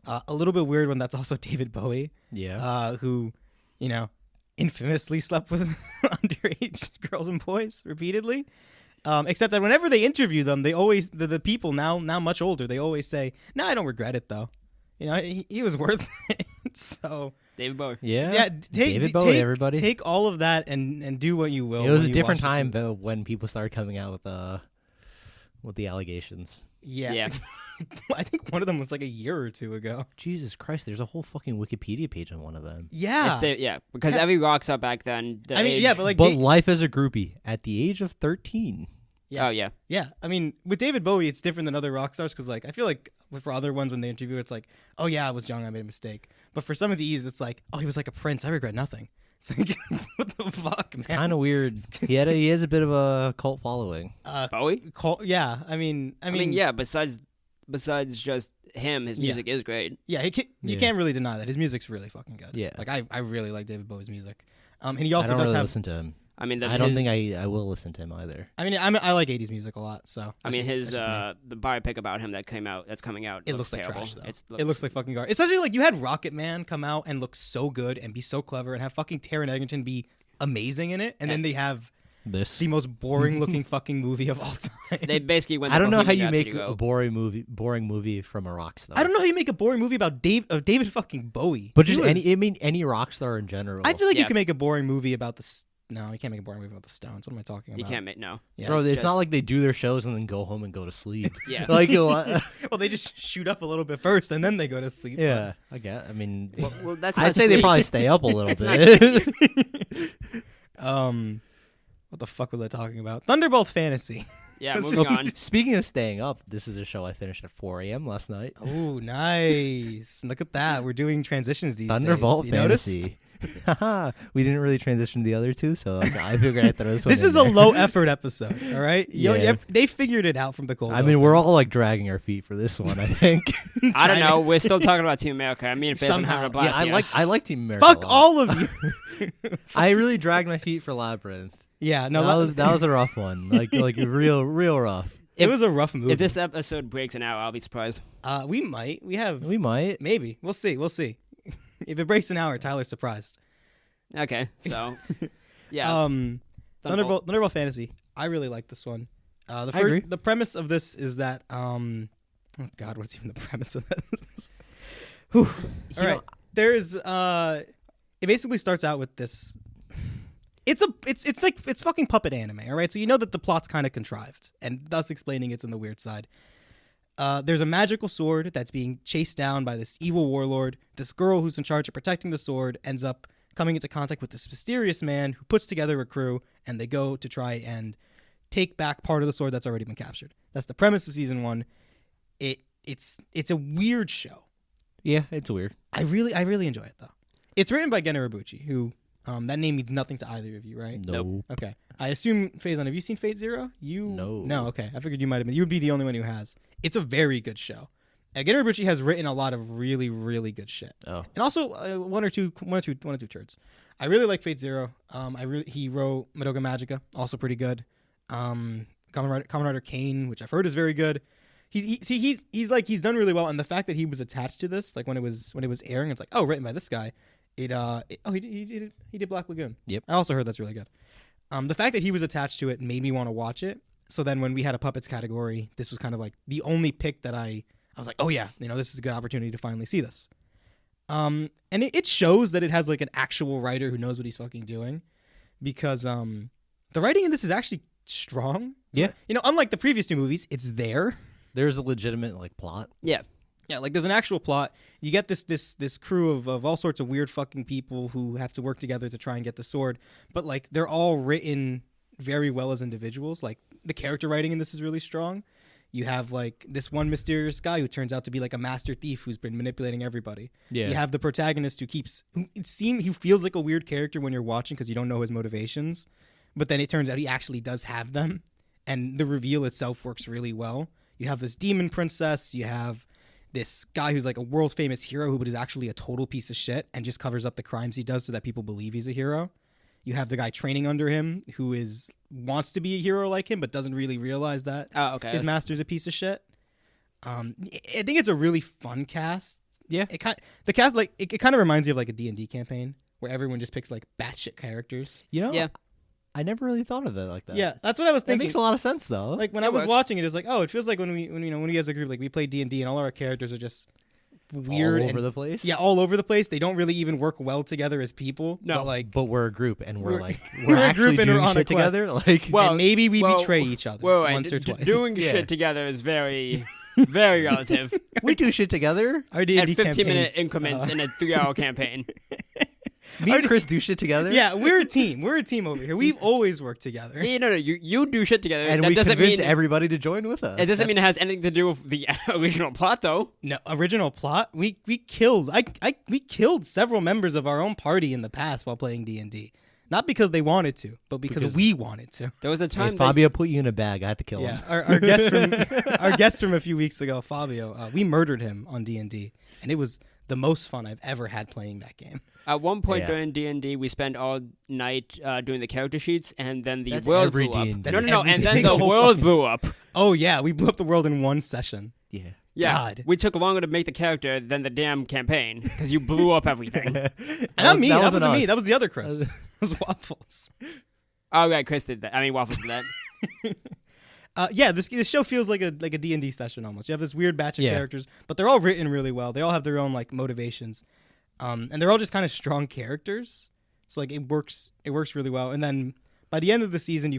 A little bit weird when that's also David Bowie. Yeah. Who, infamously slept with underage girls and boys repeatedly. Except that whenever they interview them, they always the people now much older. They always say, "No, I don't regret it though. He was worth it." So David Bowie. Yeah. David Bowie, take, everybody. Take all of that and do what you will. It was when a you different watch this time movie. though when people started coming out with the allegations. Yeah. I think one of them was like a year or two ago. Jesus Christ, there's a whole fucking Wikipedia page on one of them. Yeah. Because Yeah. every rock star back then. The I mean, age- yeah, but like, But life as a groupie at the age of 13. Yeah. Oh yeah. yeah. I mean, with David Bowie, it's different than other rock stars because, like, I feel like for other ones when they interview, it's like, oh yeah, I was young, I made a mistake. But for some of these, it's like, oh, he was like a prince, I regret nothing. It's like, what the fuck, man? It's kind of weird. He has a bit of a cult following. Bowie. Yeah. I mean, Yeah. Besides just him, his Yeah. music is great. Yeah, you Yeah. can't really deny that his music's really fucking good. Yeah. Like I really like David Bowie's music. And he I also don't does really have. listen to him. I mean, I don't think I will listen to him either. I mean, I like '80s music a lot. So I mean, that's just me. the biopic about him that's coming out. It looks like terrible. trash, though. It It looks like fucking garbage. Especially like you had Rocket Man come out and look so good and be so clever and have fucking Taron Egerton be amazing in it, and then they have This. the most boring looking fucking movie of all time. They basically went. I don't know how Bohemian you make Rhapsody a boring movie from a rock star. I don't know how you make a boring movie about David fucking Bowie. But He just was- any rock star in general. I feel like you Yeah. can make a boring movie about No, you can't make a boring movie about the Stones. What am I talking about? You can't make no. Yeah, Bro, it's just- not like they do their shows and then go home and go to sleep. Yeah. Like, well, they just shoot up a little bit first and then they go to sleep. yeah, I get. I mean, Well, that's I'd not say they sleep. probably stay up a little It's not bit. What the fuck was I talking about? Thunderbolt Fantasy. Yeah, That's moving on. Speaking of staying up, this is a show I finished at 4 a.m. last night. Oh, nice. Look at that. We're doing transitions these Thunderbolt days. You noticed? Fantasy. We didn't really transition to the other two, so I figured I'd throw this one This in is a there. low effort episode, all right? Yeah. They figured it out from the cold. I mean, we're all like dragging our feet for this one, I think. I don't know. We're still talking about Team America. I mean, if Somehow. a blast, yeah, I like Team America. Fuck a lot. all of you. I really dragged my feet for Labyrinth. Yeah, no, that was a rough one. Like real rough. it was a rough movie. if this episode breaks an hour, I'll be surprised. We might. We might. Maybe. We'll see. If it breaks an hour, Tyler's surprised. Okay, so yeah, Thunderbolt Fantasy. I really like this one. agree. The premise of this is that oh God, what's even the premise of this? Whew. All right. There's it basically starts out with this. It's fucking puppet anime, all right? So you know that the plot's kind of contrived, and thus explaining it's in the weird side. There's a magical sword that's being chased down by this evil warlord. This girl who's in charge of protecting the sword ends up coming into contact with this mysterious man who puts together a crew, and they go to try and take back part of the sword that's already been captured. That's the premise of season 1. It's a weird show. Yeah, it's weird. I really enjoy it though. It's written by Gen Urobuchi, who that name means nothing to either of you, right? Nope. Okay. I assume Faison, have you seen Fate Zero? No. Okay. I figured you might have been. You would be the only one who has. It's a very good show. Gen Urobuchi has written a lot of really, really good shit. Oh. And also one or two turds. I really like Fate Zero. He wrote Madoka Magica, also pretty good. Kamen Rider Kane, which I've heard is very good. He's done really well, and the fact that he was attached to this, like when it was airing, it's like, oh, written by this guy. He did Black Lagoon. Yep. I also heard that's really good. The fact that he was attached to it made me want to watch it. So then when we had a puppets category, this was kind of like the only pick that I was like, oh yeah, this is a good opportunity to finally see this. And it shows that it has like an actual writer who knows what he's fucking doing, because the writing in this is actually strong. Yeah. Unlike the previous 2 movies, it's there. There's a legitimate like plot. Yeah. Yeah, like there's an actual plot. You get this crew of all sorts of weird fucking people who have to work together to try and get the sword, but like they're all written very well as individuals. Like the character writing in this is really strong. You have like this one mysterious guy who turns out to be like a master thief who's been manipulating everybody. Yeah. You have the protagonist who he feels like a weird character when you're watching because you don't know his motivations, but then it turns out he actually does have them, and the reveal itself works really well. You have this demon princess. You have this guy who's like a world famous hero who is actually a total piece of shit and just covers up the crimes he does so that people believe he's a hero. You have the guy training under him who wants to be a hero like him but doesn't really realize that his master's a piece of shit. I think it's a really fun cast. Yeah. The cast it kind of reminds you of like a D&D campaign where everyone just picks like batshit characters. Yeah. I never really thought of it like that. Yeah, that's what I was thinking. That makes a lot of sense though. Like when I was watching it, it's like, oh, it feels like when we as a group, like we play D&D and all our characters are just weird all over the place. Yeah, all over the place. They don't really even work well together as people. No, but we're a group and we're we're actually a group and doing we're on shit a quest. together. Like, and maybe we betray each other once or twice. Doing Yeah. shit together is very, very relative. we do shit together. Our D&D At 15-minute campaigns, increments in a 3-hour campaign. Me and Chris do shit together. Yeah, we're a team. We're a team over here. We've always worked together. No, you do shit together. And that we doesn't convince mean everybody to join with us. it doesn't mean it has anything to do with the original plot, though. No, original plot. We killed. We killed several members of our own party in the past while playing D&D. Not because they wanted to, but because we wanted to. There was a time Hey, Fabio put you in a bag. I had to kill him. Our guest from a few weeks ago, Fabio, we murdered him on D&D, and it was the most fun I've ever had playing that game. At one point Yeah. during D&D, we spent all night doing the character sheets, and then the That's world every blew up. D&D. No, That's and then every the D&D. world blew up. Oh yeah, we blew up the world in one session. Yeah. Yeah, God. we took longer to make the character than the damn campaign because you blew up everything. And not me. That wasn't us. me. That was the other Chris. It was Waffles. Oh, right, Chris did that. I mean, Waffles did that. Yeah, this show feels like a D&D session almost. You have this weird batch of Yeah. characters, but they're all written really well. They all have their own like motivations, and they're all just kind of strong characters. So like it works really well. And then by the end of the season,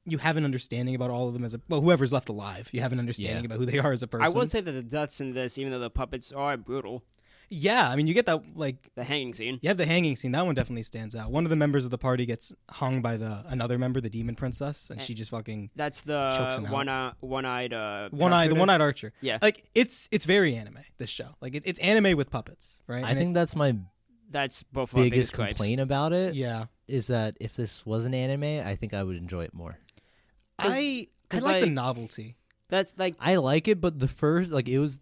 you have an understanding about all of them whoever's left alive. You have an understanding about who they are as a person. I will say that the deaths in this, even though the puppets are brutal, Yeah, I mean, you get that like the hanging scene. you have the hanging scene. That one definitely stands out. One of the members of the party gets hung by another member, the demon princess, and she just fucking That's chokes the him out. one-eyed the one-eyed archer. Yeah. Like it's very anime. This show, like it's anime with puppets, right? I And think that's my That's both of our biggest gripes. complaint about it. yeah, Is that if this was an anime, I think I would enjoy it more. I 'cause, like the like- novelty. That's like I like it, but the first, like, it was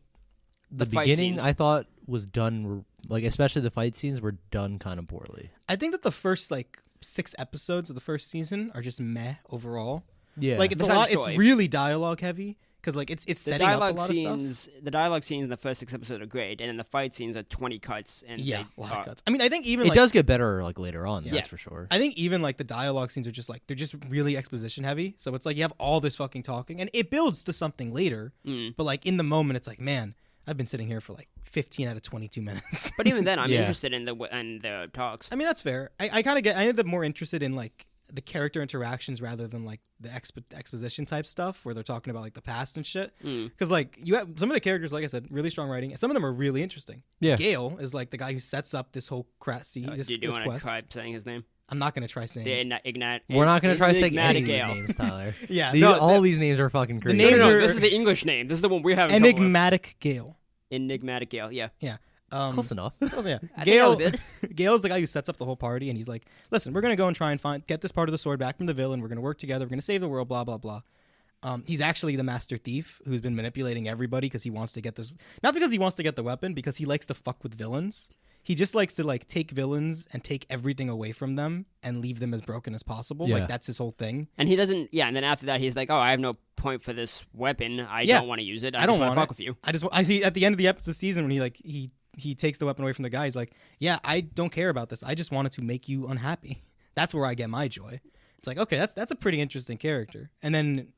the fight beginning. scenes. I thought was done, like, especially the fight scenes were done kind of poorly. I think that the first like 6 episodes of the first season are just meh overall. Yeah, Like it's a Besides lot. It's story. really dialogue heavy. because like it's The setting up a dialogue lot of stuff. scenes, the dialogue scenes in the first 6 episodes are great, and then the fight scenes are 20 cuts. And Yeah, they a lot of are- cuts. I mean, I think even It like, does get better like later on. Yeah. That's for sure. I think even like the dialogue scenes are just like they're just really exposition heavy. So it's like you have all this fucking talking, and it builds to something later. Mm. But like in the moment, it's like, man, I've been sitting here for like 15 out of 22 minutes. But even then, I'm Yeah. interested in the talks. I mean, that's fair. I kind of get. I ended up more interested in like the character interactions rather than like the exposition type stuff where they're talking about like the past and shit. Mm. Because like you have some of the characters, like I said, really strong writing, and some of them are really interesting. Yeah. Gale is like the guy who sets up this whole this Do you this want to quest. try saying his name? I'm not gonna try saying. We're not going to try saying any Enigmatic of these Gale. names, Tyler. Yeah, All these names are fucking crazy. names No, are- this is the English name. This is the one we're having trouble with. Enigmatic Gale. Enigmatic Gale, yeah. Yeah. Close enough. Yeah. I think that Gale, was it. Gale's the guy who sets up the whole party, and he's like, "Listen, we're gonna go and try and get this part of the sword back from the villain. We're gonna work together. We're gonna save the world. Blah blah blah." He's actually the master thief who's been manipulating everybody because he wants to get this. Not because he wants to get the weapon, because he likes to fuck with villains. He just likes to like take villains and take everything away from them and leave them as broken as possible. Yeah. Like that's his whole thing. And he doesn't, yeah, and then after that, he's like, oh, I have no point for this weapon. I Yeah. don't want to use it. I don't just want want to fuck it. with you. I see at the end of the season when he takes the weapon away from the guy. He's like, "Yeah, I don't care about this. I just wanted to make you unhappy. That's where I get my joy." It's like, okay, that's a pretty interesting character. And then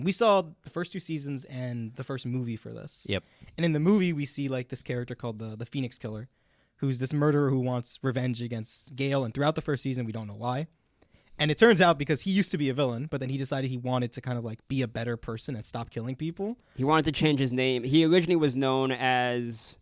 we saw the first 2 seasons and the first movie for this. Yep. And in the movie, we see like this character called the Phoenix Killer, who's this murderer who wants revenge against Gale. And throughout the first season, we don't know why. And it turns out because he used to be a villain, but then he decided he wanted to kind of like be a better person and stop killing people. He wanted to change his name. He originally was known as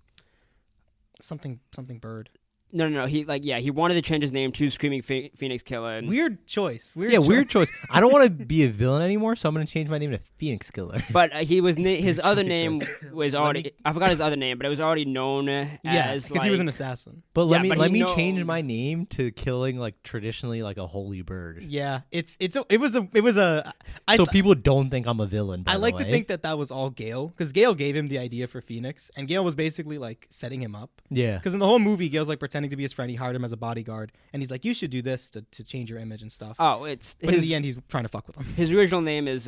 Something bird. no. He wanted to change his name to Screaming Phoenix Killer. And, Weird choice. Yeah, weird choice. I don't want to be a villain anymore, so I'm going to change my name to Phoenix Killer. but he was his other name choice. was already. I forgot his other name, but it was already known Yeah, as because he was an assassin. But let Yeah, but me he change know- my name to killing like traditionally like a holy bird. Yeah, it was a. So people don't think I'm a villain. By I the like to way. think that was all Gale, because Gale gave him the idea for Phoenix, and Gale was basically like setting him up. Yeah. Because in the whole movie, Gale's like pretending to be his friend. He hired him as a bodyguard, and he's like, "You should do this to change your image and stuff." Oh, it's but in the end, he's trying to fuck with him. his original name is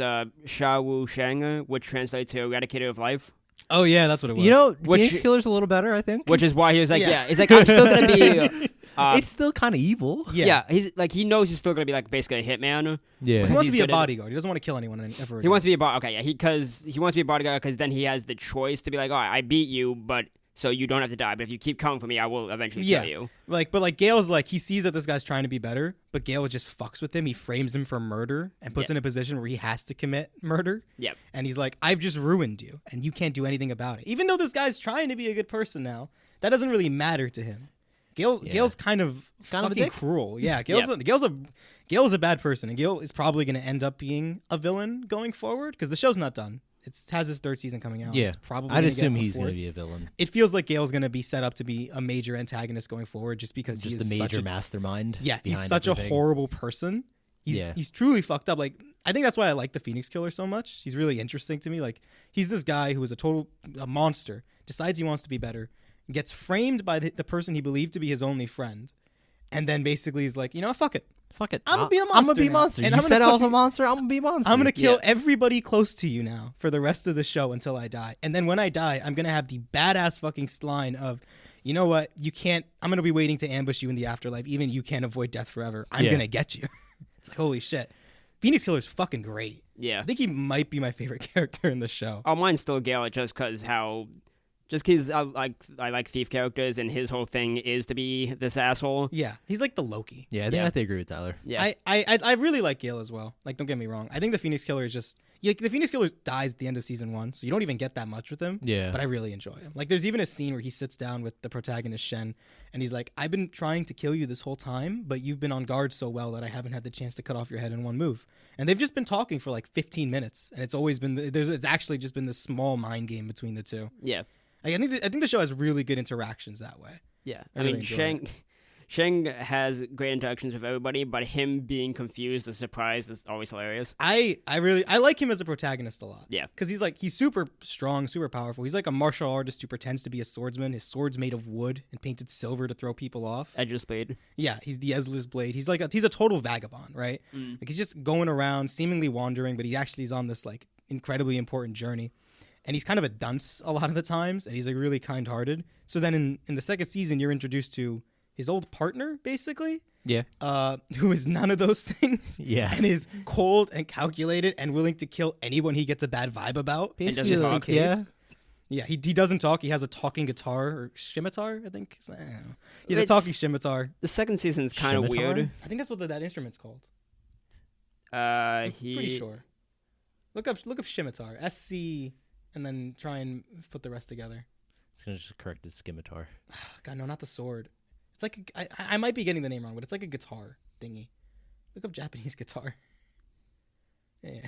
Sha Wu Shang, which translates to Eradicator of Life. Oh yeah, that's what it was. You know, Which- Phoenix Killer's a little better, I think. Which is why he was like, Yeah. yeah, it's like I'm still gonna be. It's still kind of evil. Yeah, he's like he knows he's still gonna be like basically a hitman. Yeah. he Because wants he's to be a good at- bodyguard. He doesn't want to kill anyone ever. He wants to be a okay, yeah. He wants to be a bodyguard because then he has the choice to be like, oh, I beat you, but so you don't have to die. But if you keep coming for me, I will eventually kill you. But Gale's like, he sees that this guy's trying to be better, but Gale just fucks with him. He frames him for murder and puts Yeah. in a position where he has to commit murder. Yep. And he's like, I've just ruined you, and you can't do anything about it. Even though this guy's trying to be a good person now, that doesn't really matter to him. Gale's kind of Kind of a fucking dick. cruel. Yeah, Gale's a bad person, and Gale is probably going to end up being a villain going forward because the show's not done. It has its 3rd season coming out. Yeah. It's probably I'd gonna assume get he's a going to fourth. be a villain. It feels like Gale's going to be set up to be a major antagonist going forward, just because Just he's the major such a mastermind. he's behind such everything. a horrible person. He's truly fucked up. Like, I think that's why I like the Phoenix Killer so much. He's really interesting to me. Like, he's this guy who is a monster, decides he wants to be better, gets framed by the person he believed to be his only friend, and then basically is like, you know what, fuck it. Fuck it. I'm gonna be a I'm gonna monster be a now. monster. And You I'm said gonna I was a fucking- monster. I'm gonna be a monster. I'm gonna kill Yeah. everybody close to you now for the rest of the show until I die. And then when I die, I'm gonna have the badass fucking line of, you know what, you can't. I'm gonna be waiting to ambush you in the afterlife. Even you can't avoid death forever. I'm Yeah. gonna get you. It's like, holy shit. Phoenix Killer's fucking great. Yeah. I think he might be my favorite character in the show. Oh, mine's still Gale, just because I like thief characters, and his whole thing is to be this asshole. Yeah, he's like the Loki. Yeah, I think I have to agree with Tyler. Yeah. I really like Gale as well. Like, don't get me wrong. I think the Phoenix Killer is just the Phoenix Killer dies at the end of season 1, so you don't even get that much with him. Yeah. But I really enjoy him. Like, there's even a scene where he sits down with the protagonist Shen, and he's like, "I've been trying to kill you this whole time, but you've been on guard so well that I haven't had the chance to cut off your head in one move." And they've just been talking for like 15 minutes, and it's actually just been this small mind game between the two. Yeah. Like, I think the show has really good interactions that way. Yeah. I I really mean, enjoy Shang has great interactions with everybody, but him being confused or surprised is always hilarious. I like him as a protagonist a lot. Yeah. Because he's super strong, super powerful. He's like a martial artist who pretends to be a swordsman. His sword's made of wood and painted silver to throw people off. Edge's Blade. Yeah, he's the Ezra's blade. He's a total vagabond, right? Like, he's just going around, seemingly wandering, but he actually is on this like incredibly important journey. And he's kind of a dunce a lot of the times, and he's like really kind-hearted. So then in the second season, you're introduced to his old partner, basically. Yeah. Who is none of those things. Yeah. And is cold and calculated and willing to kill anyone he gets a bad vibe about. Basically, just in like, case. yeah. Yeah, he doesn't talk. He has a talking guitar or scimitar, I think. I don't know. He has a It's- talking scimitar. The second season's kind of Scimitar? weird. I think that's what that instrument's called. He Pretty sure. Look up scimitar. SC, and then try and put the rest together. It's gonna just correct his scimitar. God, no, not the sword. It's like I might be getting the name wrong, but it's like a guitar thingy. Look up Japanese guitar. Yeah.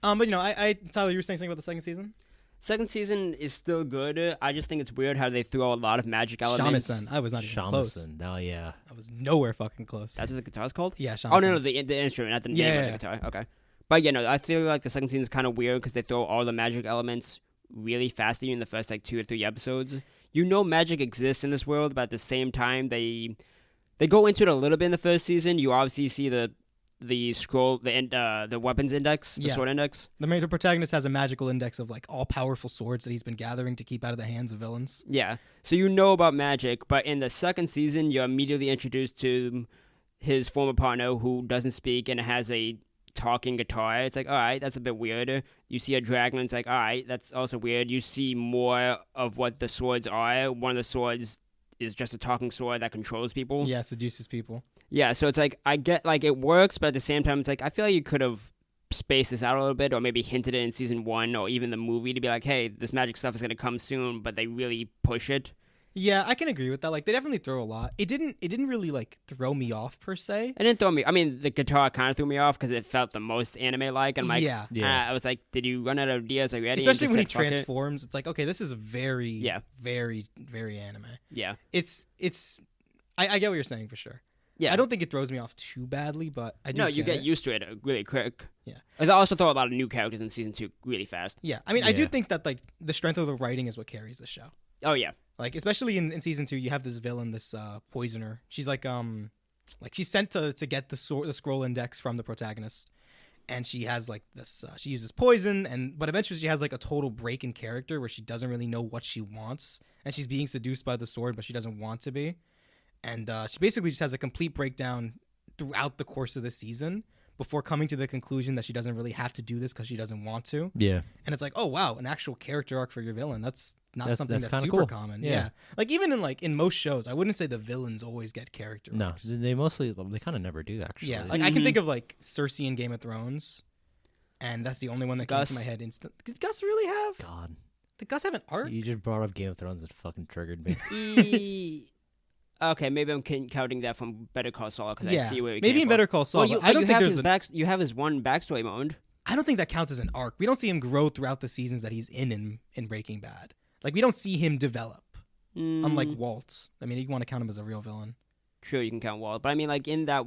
But I Tyler, you were saying something about the second season? Second season is still good. I just think it's weird how they threw a lot of magic elements. Shamisen. I was not even close. Shamisen. Oh yeah. I was nowhere fucking close. That's what the guitar's called? Yeah, Shamisen. Oh, no, the instrument, not the name Yeah. of the guitar. Okay. But, I feel like the second season is kind of weird because they throw all the magic elements really fast at you in the first, 2 or 3 episodes. Magic exists in this world, but at the same time, they go into it a little bit in the first season. You obviously see the scroll, the weapons index, the sword index. The protagonist has a magical index of all powerful swords that he's been gathering to keep out of the hands of villains. Yeah. So you know about magic, but in the second season, you're immediately introduced to his former partner who doesn't speak and has a talking guitar. It's like, all right, that's a bit weird. You see a dragon, it's like, all right, that's also weird. You see more of what the swords are. One of the swords is just a talking sword that controls people. Yeah, seduces people. Yeah, so it's like, I get, it works, but at the same time, it's like, I feel like you could have spaced this out a little bit, or maybe hinted it in season 1, or even the movie, to be like, hey, this magic stuff is going to come soon, but they really push it. Yeah, I can agree with that. They definitely throw a lot. It didn't really throw me off per se. It didn't throw me. I mean, the guitar kind of threw me off because it felt the most anime-like. And Yeah. I was like, did you run out of ideas already? Especially when he And just said, "Fuck it"? transforms, it's like, okay, this is very, very, very anime. Yeah. I get what you're saying for sure. Yeah. I don't think it throws me off too badly, but I do. No, you get it. used to it really quick. Yeah. They also throw a lot of new characters in season 2 really fast. Yeah, I mean, I do Yeah. think that the strength of the writing is what carries the show. Oh, yeah. Especially in season 2, you have this villain, this poisoner. She's she's sent to get the scroll index from the protagonist, and she has this. She uses poison, but eventually she has a total break in character where she doesn't really know what she wants, and she's being seduced by the sword, but she doesn't want to be, and she basically just has a complete breakdown throughout the course of the season before coming to the conclusion that she doesn't really have to do this because she doesn't want to. Yeah. And it's like, oh wow, an actual character arc for your villain. That's not something that's kinda super cool. common. Yeah. Yeah. Even in most shows, I wouldn't say the villains always get character No, arcs. they kind of never do actually. Yeah. I can think of Cersei in Game of Thrones, and that's the only one that came Gus. to my head instant. Did Gus really have? God, Did Gus have an arc? you just brought up Game of Thrones. It fucking triggered me. Okay, maybe I'm counting that from Better Call Saul because Yeah. I see where we Maybe came in from. Better Call Saul. Well, but I don't you think have there's you have his one backstory mode. I don't think that counts as an arc. We don't see him grow throughout the seasons that he's in Breaking Bad. We don't see him develop. Unlike Waltz. I mean, you want to count him as a real villain. Sure, you can count Walt, but I mean, in that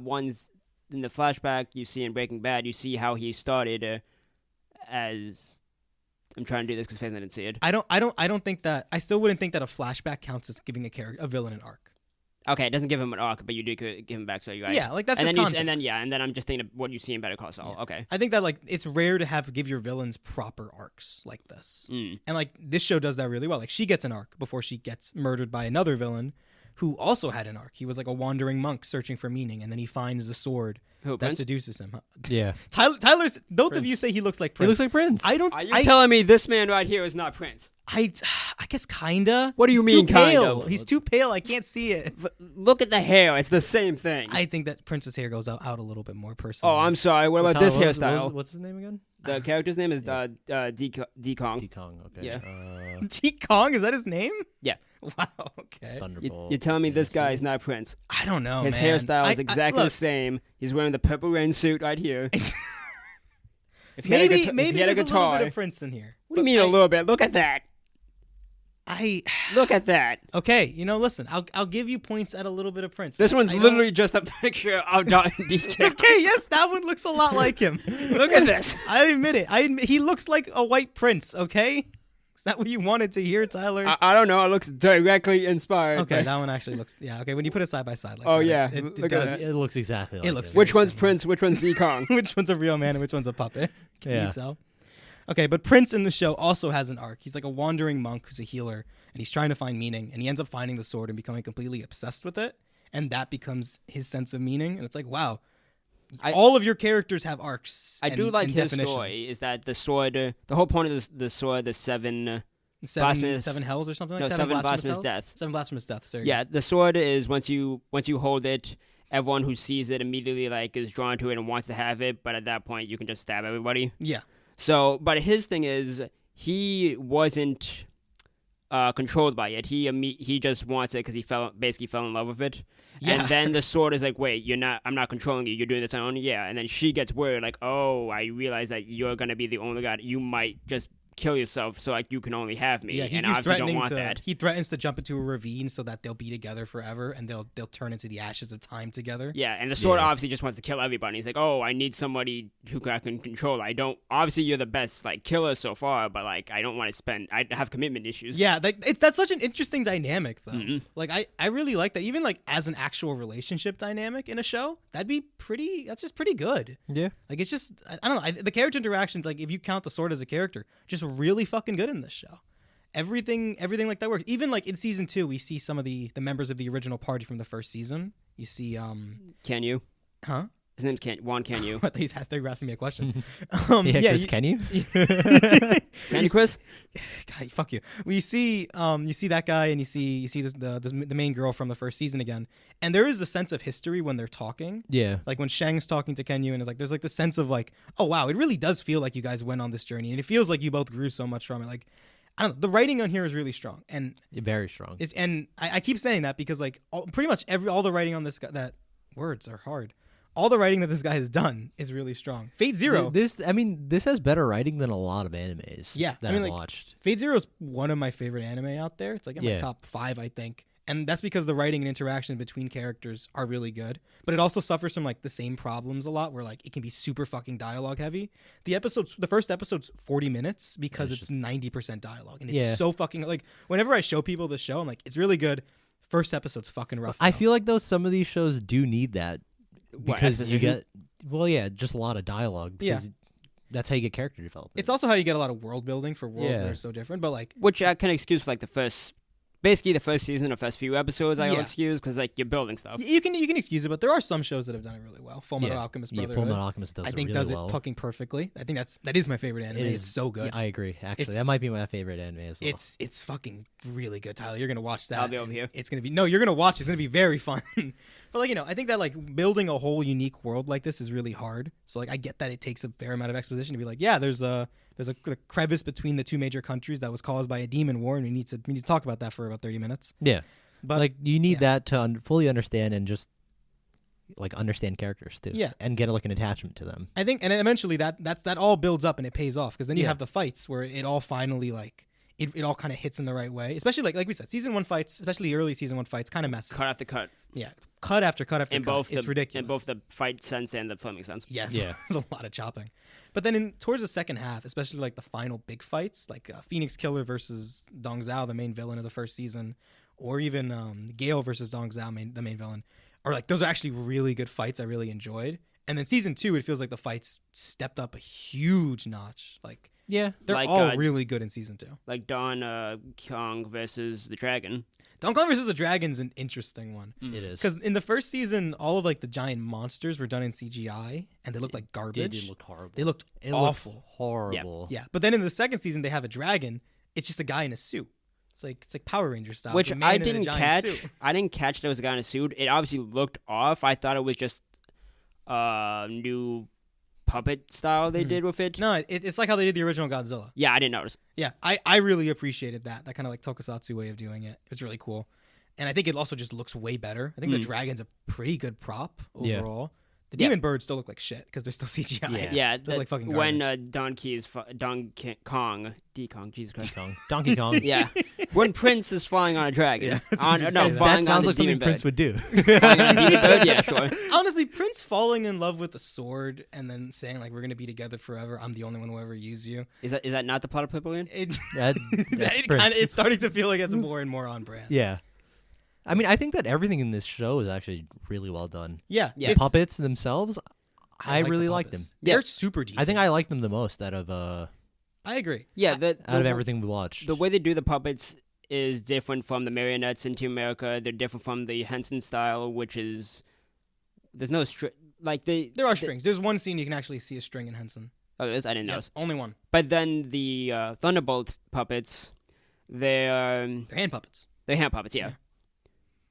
in the flashback you see in Breaking Bad, you see how he started as. I'm trying to do this because fans didn't see it. I don't think that. I still wouldn't think that a flashback counts as giving a villain an arc. Okay, it doesn't give him an arc, but you do give him backstory, right? Yeah, that's and just then context. and then I'm just thinking of what you see in Better Call Saul. Yeah. Okay. I think that it's rare to give your villains proper arcs like this. And this show does that really well. She gets an arc before she gets murdered by another villain who also had an arc. He was a wandering monk searching for meaning, and then he finds a sword Who, that Prince? seduces him. Yeah. Tyler's both of you Prince. say he looks like He Prince. looks like Prince. I don't Are you I, telling me this man right here is not Prince? I guess kinda. What do you He's mean, too kind pale. of? He's too pale. I can't see it. Look at the hair; it's the same thing. I think that Prince's hair goes out a little bit more personally. Oh, I'm sorry. What about Tyler, this hairstyle? hairstyle? What's his name again? The character's name is D Kong. D Kong. Okay. Yeah. T Kong, is that his name? Yeah. Wow. Okay. Thunderbolt. You're telling me this guy is Fantasy. not Prince? I don't know. His man. hairstyle is exactly the look, same. He's wearing the purple rain suit right here. If he had a Maybe guitar- maybe if he had a there's a little guitar. bit of Prince in here. What do you mean a little bit? Look at that. Look at that. Okay, listen, I'll give you points at a little bit of Prince. This but one's I don't- literally just a picture of DK. Okay, yes, that one looks a lot like him. Look at this. I admit it. He looks like a white prince, okay? Is that what you wanted to hear, Tyler? I don't know. It looks directly inspired. Okay, but- that one actually looks. Yeah, okay. When you put it side by side, like Oh, that, yeah, it look at does. that. It looks exactly like It looks him. very Which one's similar. Prince? Which one's D Kong? Which one's a real man and which one's a puppet? Can Yeah. you tell? Okay, but Prince in the show also has an arc. He's like a wandering monk who's a healer, and he's trying to find meaning, and he ends up finding the sword and becoming completely obsessed with it, and that becomes his sense of meaning. And it's like, wow, all of your characters have arcs. I do like and his definition. story. Is that the sword? The whole point of the sword, the seven seven hells or something like that. seven blasphemous hells? deaths. 7 blasphemous deaths. There you Yeah, the sword is once you hold it, everyone who sees it immediately like is drawn to it and wants to have it. But at that point, you can just stab everybody. go. Yeah. So, but his thing is he wasn't controlled by it. He just wants it because he basically fell in love with it. Yeah. And then the sword is like, wait, I'm not controlling you. You're doing this on your own. Yeah. And then she gets worried, like, oh, I realize that you're gonna be the only god. You might just kill yourself, so like you can only have me. Yeah, and obviously don't want that. He threatens to jump into a ravine so that they'll be together forever, and they'll turn into the ashes of time together. Yeah, and the sword obviously just wants to kill everybody. He's like, oh, I need somebody who I can control. I don't. Obviously, you're the best like killer so far, but like I don't want to spend. I have commitment issues. Yeah, that's such an interesting dynamic though. Mhm. Like I really like that. Even like as an actual relationship dynamic in a show, that's just pretty good. Yeah. Like it's just I don't know. The character interactions, like if you count the sword as a character, just really fucking good in this show. Everything like that works. Even like in season 2, we see some of the members of the original party from the first season. You see, Can you? huh? His name's Juan. Can you? I thought you were asking me a question. Chris, can you? Can you, Chris? God, fuck you. You see that guy, and you see the main girl from the first season again, and there is a sense of history when they're talking. Yeah. Like when Shang's talking to Kenyu, and it's like there's like the sense of like, oh wow, it really does feel like you guys went on this journey, and it feels like you both grew so much from it. Like, I don't know, the writing on here is really strong, and Very strong. I keep saying that because like pretty much all the writing on this guy, that words are hard. All the writing that this guy has done is really strong. Fate Zero. This has better writing than a lot of animes. Yeah, that I mean, I've like, watched. Fate Zero is one of my favorite anime out there. It's like in my Yeah. top 5, I think. And that's because the writing and interaction between characters are really good. But it also suffers from like the same problems a lot where like it can be super fucking dialogue heavy. The first episode's 40 minutes because It's it's 90% dialogue. And it's Yeah. so fucking like whenever I show people the show, I'm like, it's really good. First episode's fucking rough. I though. feel like though some of these shows do need that because you exposition? get just a lot of dialogue. Because that's how you get character development. It's also how you get a lot of world building for worlds that Yeah. are so different. But like Which I can excuse for like the first season or first few episodes. I'll Yeah. excuse because like you're building stuff. you can excuse it, but there are some shows that have done it really well. Full Metal Yeah. Alchemist Yeah, Brotherhood. Fullmetal Alchemist does I it think really does well. it fucking perfectly. I think that is my favorite anime. It's so good. Yeah, I agree. Actually, It's- that might be my favorite anime as well. It's fucking really good, Tyler. You're gonna watch that. I'll be over and here. It's gonna be you're gonna watch. It's gonna be very fun. But like I think that like building a whole unique world like this is really hard. So like I get that it takes a fair amount of exposition to be like, yeah, there's a crevice between the two major countries that was caused by a demon war, and we need to talk about that for about 30 minutes. Yeah, But like you need yeah. that to fully understand and just like understand characters too. Yeah. and get like an attachment to them. I think, and then eventually that all builds up and it pays off because then you Yeah. have the fights where it all finally like it all kind of hits in the right way. Especially like we said, season 1 fights, especially early season 1 fights, kind of messy. Cut after cut. Yeah, cut after cut after In cut. both It's ridiculous. In both the fight sense and the filming sense. Yes, Yeah. there's a lot of chopping. But then towards the second half, especially like the final big fights, like Phoenix Killer versus Dong Zhao, the main villain of the first season, or even Gale versus Dong Zhao, the main villain, or like those are actually really good fights I really enjoyed. And then season 2, it feels like the fights stepped up a huge notch. Like Yeah, they're Like, all really good in season 2. Like Don Kong versus the Dragon. Don Kong versus the Dragon's an interesting one. it is Because in the first season, all of like the giant monsters were done in CGI, and they looked like garbage. It looked horrible. They looked It awful. looked horrible. Yeah, but then in the second season, they have a dragon. It's just a guy in a suit. It's like Power Ranger style. Which It's a man I in a didn't giant catch. suit. I didn't catch there was a guy in a suit. It obviously looked off. I thought it was just new puppet style they did with it. No, it's like how they did the original Godzilla. Yeah, I didn't notice. Yeah, I really appreciated that. That kind of like tokusatsu way of doing it. It's really cool. And I think it also just looks way better. I think the dragon's a pretty good prop Yeah. overall. The demon birds still look like shit because they're still CGI. Yeah, They look like fucking when garbage. Jesus Christ. Donkey Kong. Yeah, when Prince is flying on a dragon. Yeah, that's on, what no, you said. flying That on sounds the like demon something Prince bird. would do. Flying on a demon bird? Yeah, sure. Honestly, Prince falling in love with a sword and then saying like we're gonna be together forever. I'm the only one who will ever use you. Is that not the plot of Purple Rain? It, That's Prince. it's starting to feel like it's more and more on brand. Yeah. I mean, I think that everything in this show is actually really well done. Yeah. Yeah. The it's- puppets themselves, I like the really like them. puppets. They're Yeah. super detailed. I think I like them the most out of I agree. Yeah, out of everything we watched. the way they do the puppets is different from the marionettes in Team America. They're different from the Henson style, which is there's no There are strings. There's one scene you can actually see a string in Henson. Oh, there is? I didn't know. Only one. But then the Thunderbolt puppets, they're hand puppets. They're hand puppets, yeah.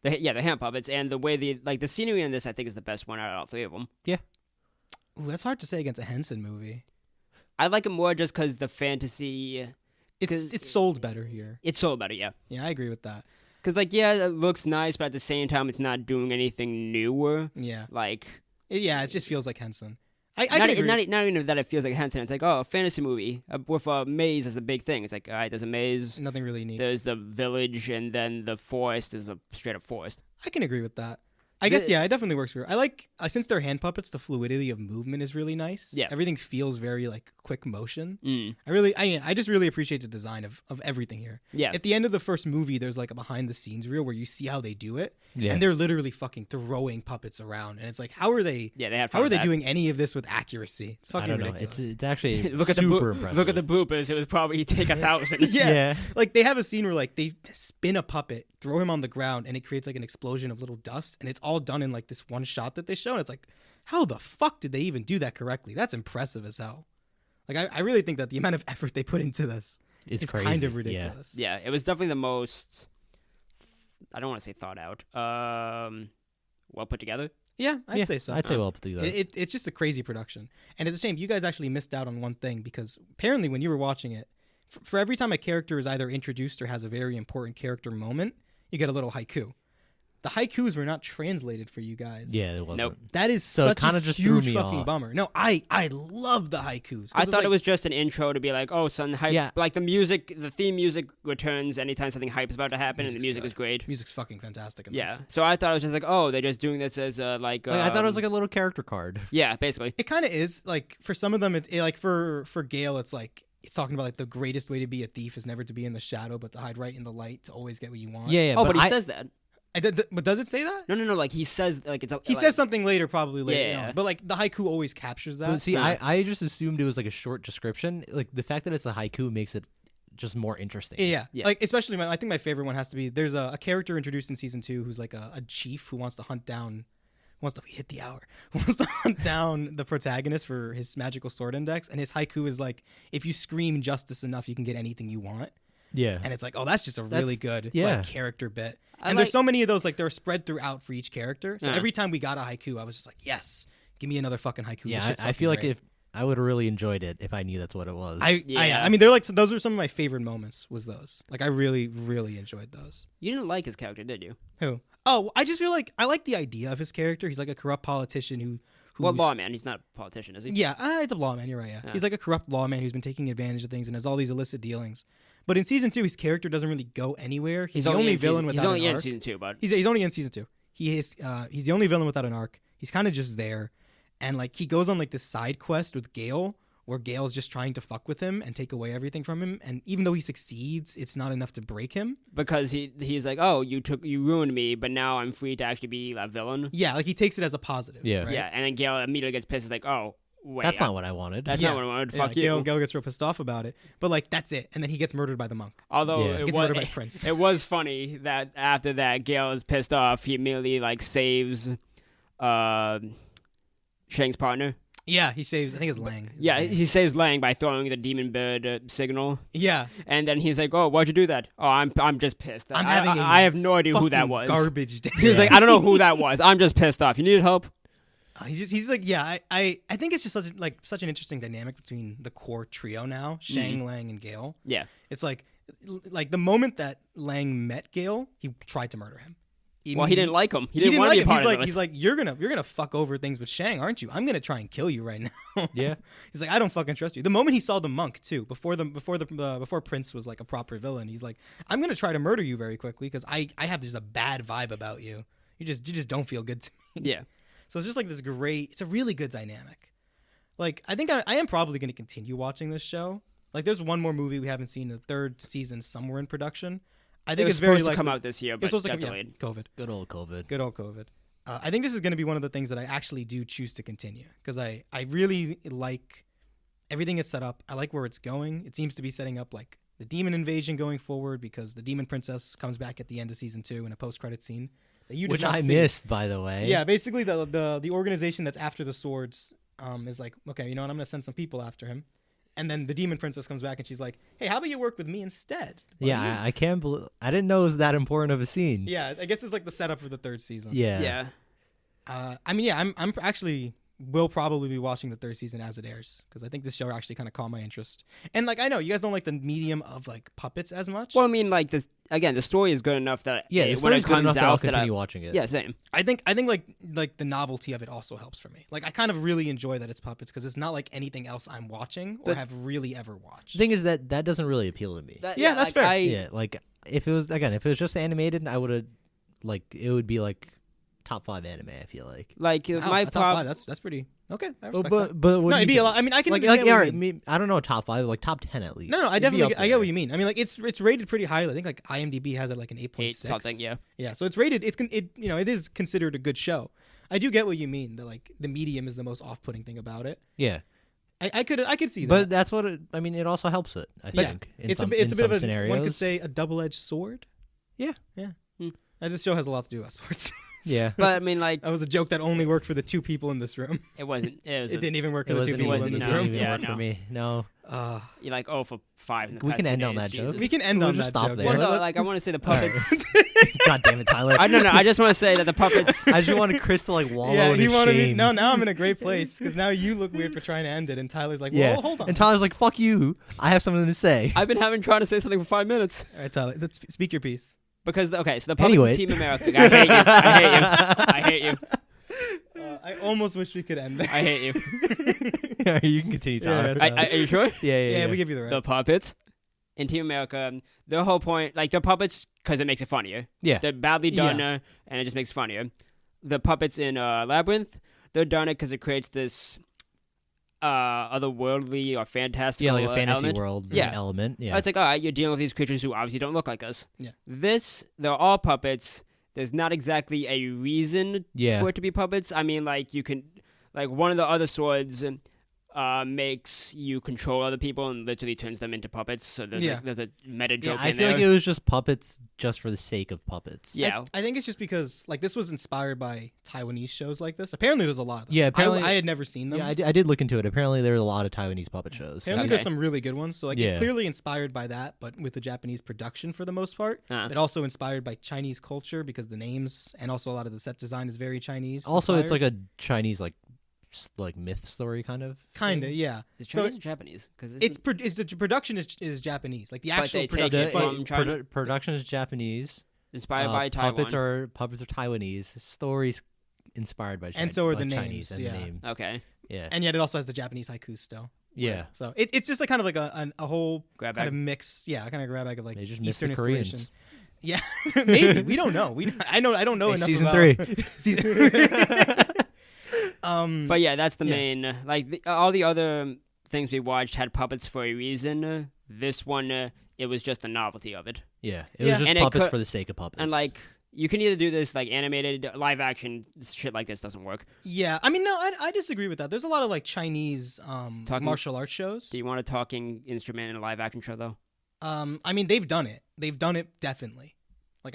They're hand puppets, and the way the scenery in this, I think, is the best one out of all three of them. Yeah. Ooh, that's hard to say against a Henson movie. I like it more just because the fantasy. It's sold better here. It's sold better, yeah. Yeah, I agree with that. Because it looks nice, but at the same time, it's not doing anything new. Yeah. It just feels like Henson. not even that it feels like Henson. It's like, oh, a fantasy movie with a maze as the big thing. It's like, all right, there's a maze. Nothing really neat. There's the village, and then the forest is a straight-up forest. I can agree with that. I guess, yeah, it definitely works for her. I like, since they're hand puppets, the fluidity of movement is really nice. Yeah. Everything feels very, quick motion. Mm. I just really appreciate the design of everything here. Yeah. At the end of the first movie, there's, a behind-the-scenes reel where you see how they do it. Yeah. And they're literally fucking throwing puppets around. And it's like, how are they doing any of this with accuracy? It's fucking ridiculous. It's actually look super at impressive. Look at the bloopers. It would probably take 1,000. Yeah. They have a scene where, they spin a puppet, throw him on the ground, and it creates, an explosion of little dust. And it's all done in, this one shot that they show, and it's like, how the fuck did they even do that correctly? That's impressive as hell. I really think that the amount of effort they put into this is crazy. kind of ridiculous. Yeah, it was definitely the most, I don't want to say thought out, well put together. Yeah, I'd say so. I'd say well put together. It's just a crazy production. And it's a shame you guys actually missed out on one thing, because apparently when you were watching it, for every time a character is either introduced or has a very important character moment, you get a little haiku. The haikus were not translated for you guys. Yeah, it wasn't. Nope. That is So it such a just threw huge me fucking off. bummer. No, I love the haikus. I thought it was just an intro to be like, oh, son, hype. Yeah. The theme music returns anytime something hype is about to happen, and the music good. is great. Music's fucking fantastic in Yeah. this. So I thought it was just like, oh, they're just doing this as I thought it was like a little character card. Yeah, basically. It kind of is. For some of them, for Gale, it's it's talking about the greatest way to be a thief is never to be in the shadow, but to hide right in the light to always get what you want. Yeah, Oh, but he says that. But does it say that? No. He says He says something later, probably later Yeah. on. But the haiku always captures that. But see, I just assumed it was a short description. The fact that it's a haiku makes it just more interesting. Yeah. Yeah. Especially I think my favorite one has to be, there's a character introduced in season 2 who's a chief who wants to hunt down. Wants to hunt down the protagonist for his magical sword index, and his haiku is if you scream justice enough, you can get anything you want. Yeah. And it's that's just a really good character bit. And there's so many of those they're spread throughout for each character. So every time we got a haiku, I was just like, yes, give me another fucking haiku. Yeah, I feel like if I would have really enjoyed it if I knew that's what it was. I mean, they're those were some of my favorite moments. Was those I really really enjoyed those. You didn't like his character, did you? Who? Oh, I just feel I like the idea of his character. He's a corrupt politician who's lawman. He's not a politician, is he? Yeah, it's a lawman. You're right. Yeah. He's a corrupt lawman who's been taking advantage of things and has all these illicit dealings. But in season 2, his character doesn't really go anywhere. He's the only villain without an arc. He's only in season 2, but he's only in season 2. He's the only villain without an arc. He's kind of just there, and he goes on this side quest with Gale, where Gale's just trying to fuck with him and take away everything from him. And even though he succeeds, it's not enough to break him. Because he's like, oh, you ruined me, but now I'm free to actually be a villain. Yeah, he takes it as a positive. Yeah. Right? Yeah, and then Gale immediately gets pissed. He's like, oh, wait. That's not what I wanted. That's not what I wanted. Fuck you. Gale gets real pissed off about it. But that's it. And then he gets murdered by the monk. Although Yeah. He gets murdered by Prince. It was funny that after that, Gale is pissed off. He immediately saves Shang's partner. Yeah, he saves. I think it's Lang. Yeah, he saves Lang by throwing the demon bird signal. Yeah, and then he's like, "Oh, why'd you do that? Oh, I'm just pissed. I have no idea who that was. Garbage day. He was like, I don't know who that was. I'm just pissed off. You needed help. He's like, yeah. I think it's just such an interesting dynamic between the core trio now, Shang, Lang, and Gale. Yeah, it's like the moment that Lang met Gale, he tried to murder him. He didn't like him. He didn't want to be a part of it. He's like, you're gonna fuck over things with Shang, aren't you? I'm gonna try and kill you right now. Yeah. He's like, I don't fucking trust you. The moment he saw the monk too, before Prince was a proper villain, he's like, I'm gonna try to murder you very quickly because I have just a bad vibe about you. You just don't feel good to me. Yeah. So it's just this great. It's a really good dynamic. I think I am probably gonna continue watching this show. There's one more movie we haven't seen. The 3rd season somewhere in production. I think it's very supposed to come out this year, but it's supposed to come COVID. Good old COVID. Good old COVID. I think this is going to be one of the things that I actually do choose to continue because I really like everything is set up. I like where it's going. It seems to be setting up like the demon invasion going forward because the demon princess comes back at the end of season 2 in a post-credit scene that you did Which not I see. missed, by the way. Yeah, basically the organization that's after the swords is like, okay, you know what, I'm gonna send some people after him, and then the demon princess comes back and she's like, hey, how about you work with me instead? Yeah, I can't believe I didn't know it was that important of a scene. Yeah, I guess it's like the setup for the 3rd season. Yeah. Yeah. I mean, yeah, I'm actually will probably be watching the 3rd season as it airs because I think this show actually kind of caught my interest. And like, I know you guys don't like the medium of like puppets as much. Well, I mean, like this again. The story is good enough that Yeah, the when story's it good enough comes that I'll out, that continue watching it. yeah, same. I think like the novelty of it also helps for me. Like I kind of really enjoy that it's puppets because it's not like anything else I'm watching or But- have really ever watched. The thing is that doesn't really appeal to me. That- Yeah, that's like, fair. Yeah, like if it was just animated, I would have like it would be like top 5 anime. I feel like. Like Wow, my a top 5, problem. that's pretty okay. I But respect that. but what No, do it'd you be a think? lot. I mean, I can like understand all what right. you mean. I don't know top 5, like top 10 at least. No, I It'd be definitely up I get there. what you mean. I mean, like it's rated pretty highly. I think like IMDb has it like an 8.6 8 something, yeah. Yeah, so it's rated. It is considered a good show. I do get what you mean. That like the medium is the most off-putting thing about it. Yeah, I could see that. but that's what I mean. It also helps it. I yeah, think. it's in a bit some of a scenarios. one could say a double-edged sword. Yeah. This show has a lot to do with swords. Yeah. But I mean, like That was a joke that only worked for the 2 people in this room. it wasn't. It was. It didn't even work It for the 2 wasn't people even, in it this no, didn't room. even yeah, work no. for me. No. You're like 0 for 5. In the We past can few end on days, that joke. Jesus. We can end We'll on just that stop joke. there. Well, Well, no, like I want to say the puppets. God damn it, Tyler. I no. I just want to say that the puppets. I just wanted Chris to like wallow yeah, in he his wanted me. shame. No, now I'm in a great place because now you look weird for trying to end it, and Tyler's like, "Well, Yeah. hold on." And Tyler's like, "Fuck you. I have something to say." I've been trying to say something for 5 minutes All right, Tyler, let's speak your piece. because okay, so the puppets Anyway. in Team America. I hate you. I hate you. I hate you. I almost wish we could end there. I hate you. You can continue, Tyler. Yeah, Are you sure? Yeah, we give you the right. The puppets in Team America. The whole point, like the puppets, because it makes it funnier. Yeah. They're badly done, and it just makes it funnier. The puppets in Labyrinth, they're done it because it creates this otherworldly or fantastical Yeah, like a fantasy element. world Yeah. element. Yeah. It's like, all right, you're dealing with these creatures who obviously don't look like us. Yeah. This, they're all puppets. There's not exactly a reason Yeah. for it to be puppets. I mean, like, you can, like, one of the other swords makes you control other people and literally turns them into puppets. So there's, Yeah. there's a meta joke I in feel there. like it was just puppets just for the sake of puppets. Yeah. I think it's just because like this was inspired by Taiwanese shows like this. Apparently, there's a lot of them. Yeah, apparently- I had never seen them. Yeah, I did look into it. Apparently, there are a lot of Taiwanese puppet shows. Apparently, Okay. there's some really good ones. So like, it's Yeah. clearly inspired by that, but with the Japanese production for the most part. Uh. But also inspired by Chinese culture because the names and also a lot of the set design is very Chinese. Also, it's inspired. like a Chinese like myth story kind of. Kinda, yeah. Is it So Chinese or Japanese? Because it's the production is Japanese, like the But actual they take production. it from China? Production is Japanese. inspired by Taiwan. Puppets are Taiwanese. Stories inspired by China, And so are the Chinese names, and yeah. the names. Okay. Yeah. And yet it also has the Japanese haikus still. Yeah. So it's just like kind of like a whole Grab kind bag. of mix, yeah, kind of grab bag of like They just missed Eastern the inspiration. Koreans. Yeah, maybe we don't know. I don't know Hey, enough season about 3. season. But yeah, that's the Yeah. main. Like all the other things we watched had puppets for a reason. This one, it was just the novelty of it. Yeah. It Yeah. was just And it puppets could- for the sake of puppets. And like, you can either do this like animated, live action shit like this doesn't work. Yeah, I mean, no, I disagree with that. There's a lot of like Chinese Talking- martial arts shows. Do you want a talking instrument in a live action show though? I mean, they've done it. They've done it definitely. Like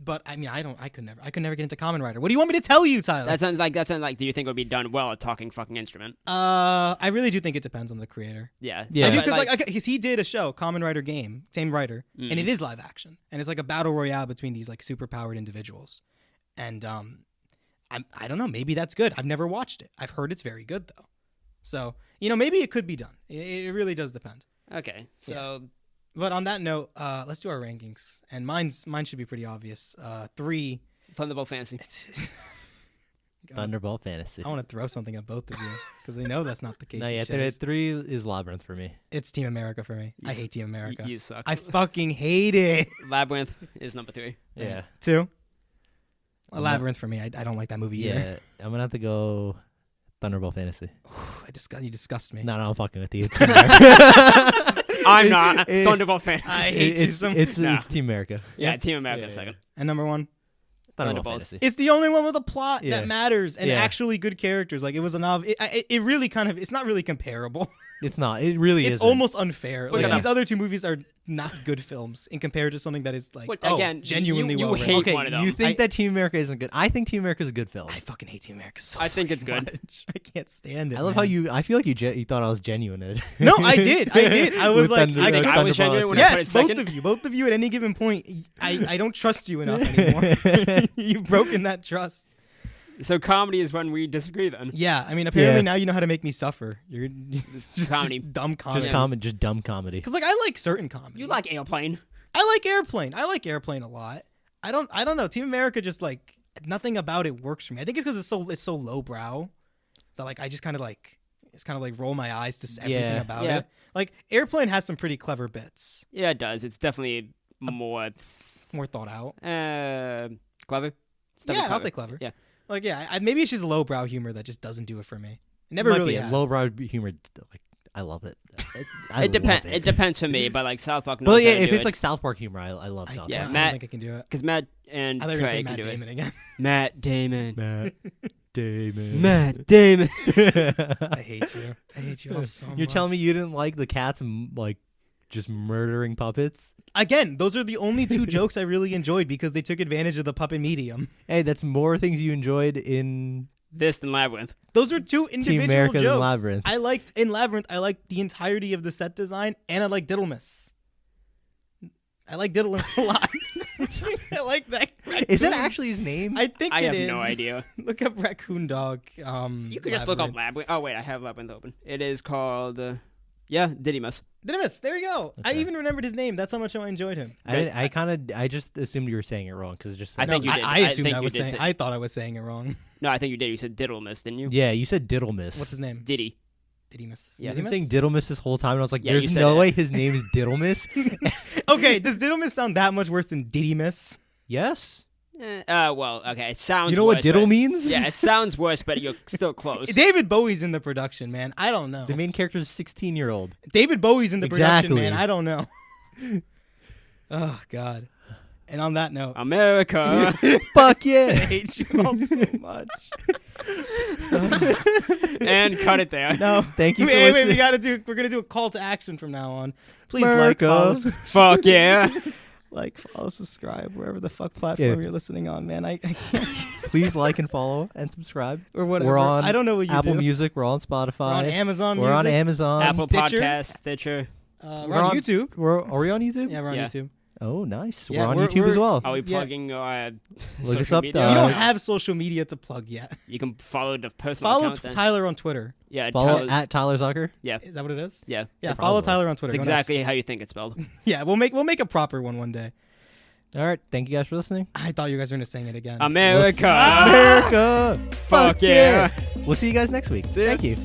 but I mean, I could never get into Kamen Rider. What do you want me to tell you, Tyler? That sounds like. Do you think it would be done well a talking fucking instrument? I really do think it depends on the creator. Yeah. Yeah. I do but, because because he did a show, Kamen Rider game, same writer, and Mhm. it is live action, and it's like a battle royale between these like super powered individuals, and I don't know, maybe that's good. I've never watched it. I've heard it's very good though, so maybe it could be done. It really does depend. Okay. So But on that note, let's do our rankings, and mine should be pretty obvious. 3. Thunderbolt Fantasy. Thunderbolt Fantasy. I want to throw something at both of you because they know that's not the case. No, you yeah, shitters. 3 is Labyrinth for me. It's Team America for me. I hate Team America. You suck. I fucking hate it. Labyrinth is number 3. Yeah. 2. A I'm Labyrinth for me. I don't like that movie either. Yeah. I'm gonna have to go Thunderbolt Fantasy. You disgust me. No, I'm fucking with you. I'm not. it- Thunderbolt Fantasy. I hate you so much. It's Nah. Team America. Yeah, Team America Yeah, second. And number 1, Thunderbolt Thunderbolt. Fantasy. it's the only one with a plot Yeah. that matters and Yeah. actually good characters. Like it was a novel. It really kind of. It's not really comparable. It's not. It really It's isn't. almost unfair. Like Yeah. these other two movies are not good films in compared to something that is like But again, genuinely you well hate written. Okay, one of them. you think that Team America isn't good? I think Team America is a good film. I fucking hate Team America so I think it's fucking good. much. I can't stand it. I love how man. you. I feel like you thought I was genuine. Ed. No, I did. I was With like, Thunder- I think I was genuine when I put it yes, both second? of you. Both of you at any given point, I don't trust you enough anymore. You've broken that trust. So comedy is when we disagree then. Yeah, I mean, apparently Yeah. now you know how to make me suffer. You're just comedy. dumb comedy. Just dumb comedy. Because like I like certain comedy. You like Airplane. I like Airplane. I like Airplane a lot. I don't know. Team America just like nothing about it works for me. I think it's because it's so lowbrow that like I just kind of like roll my eyes to everything Yeah. about Yeah. it. Like Airplane has some pretty clever bits, Yeah, it does. It's definitely more more thought out. clever. It's Yeah, definitely I'll say clever. Yeah. Like maybe it's just lowbrow humor that just doesn't do it for me. It never Might really be has. lowbrow humor. Like I love it. I It depends. love It depends for me, but like South Park knows But yeah, how to if do it's it. like South Park humor, I love South Yeah, Park. I Matt- don't think I can do it. because Matt and I thought you were Trey saying can Matt do Damon it. again. Matt Damon. Matt Damon. Matt Damon. I hate you. I hate you all so much. You're telling me you didn't like the cats like just murdering puppets? Again, those are the only two jokes I really enjoyed because they took advantage of the puppet medium. Hey, that's more things you enjoyed in. This and Labyrinth. Those are two individual America than jokes. Labyrinth. I liked in Labyrinth. I liked the entirety of the set design, and I like Diddlemas. I like Diddlemas a lot. I like that. Is that raccoon. actually his name? I think I it have is. no idea. Look up Raccoon Dog. You could just look up Labyrinth. Oh wait, I have Labyrinth open. It is called Didymus. Didymus. There you go. I Okay. even remembered his name. That's how much I enjoyed him. I just assumed you were saying it wrong because it just. I think you did. I I assumed think I you was did saying. say- I thought I was saying it wrong. No, I think you did. You said Diddlemus, didn't you? Yeah, you said Diddlemus. What's his name? Diddy. Didymus. Yeah. I've been Didymus? saying Diddlemus this whole time, and I was like, Yeah, you "There's said no it. way his name is Diddlemus." Okay, does Diddlemus sound that much worse than Didymus? Yes. Well, okay. It sounds. You know what worse, diddle but- means? Yeah, it sounds worse, but you're still close. David Bowie's in the production, man. I don't know. The main character is a 16-year-old. David Bowie's in the production, Exactly. man. I don't know. Oh God. And on that note, America. Fuck I yeah! hate you all so much. And cut it there. No, Thank you for wait, listening. we're gonna do a call to action from now on. Please America. Fuck yeah. follow, subscribe wherever the fuck platform Yeah. you're listening on, man. I can't, Please like and follow and subscribe. or whatever. We're on I don't know what you Apple do. Music. We're on Spotify. We're on Amazon. We're on Music. Amazon. Apple Stitcher? Podcast, Stitcher. We're on YouTube. Are we on YouTube? Yeah, we're on Yeah. YouTube. Oh, nice. Yeah, we're on we're- YouTube as we're- well. Are we Yeah. plugging Look us social up, media? We don't Uh, have social media to plug yet. You can follow the personal Follow account then. Tyler on Twitter. Yeah, Follow Tyler's- at Tyler Zucker. Is that what it is? Yeah, Yeah, Probably. follow Tyler on Twitter. it's Go nuts. exactly how you think it's spelled. Yeah, we'll make a proper one day. All right. Thank you guys for listening. I thought you guys were gonna sing it again. America. America. Fuck yeah. We'll see you guys next week. See ya. Thank you.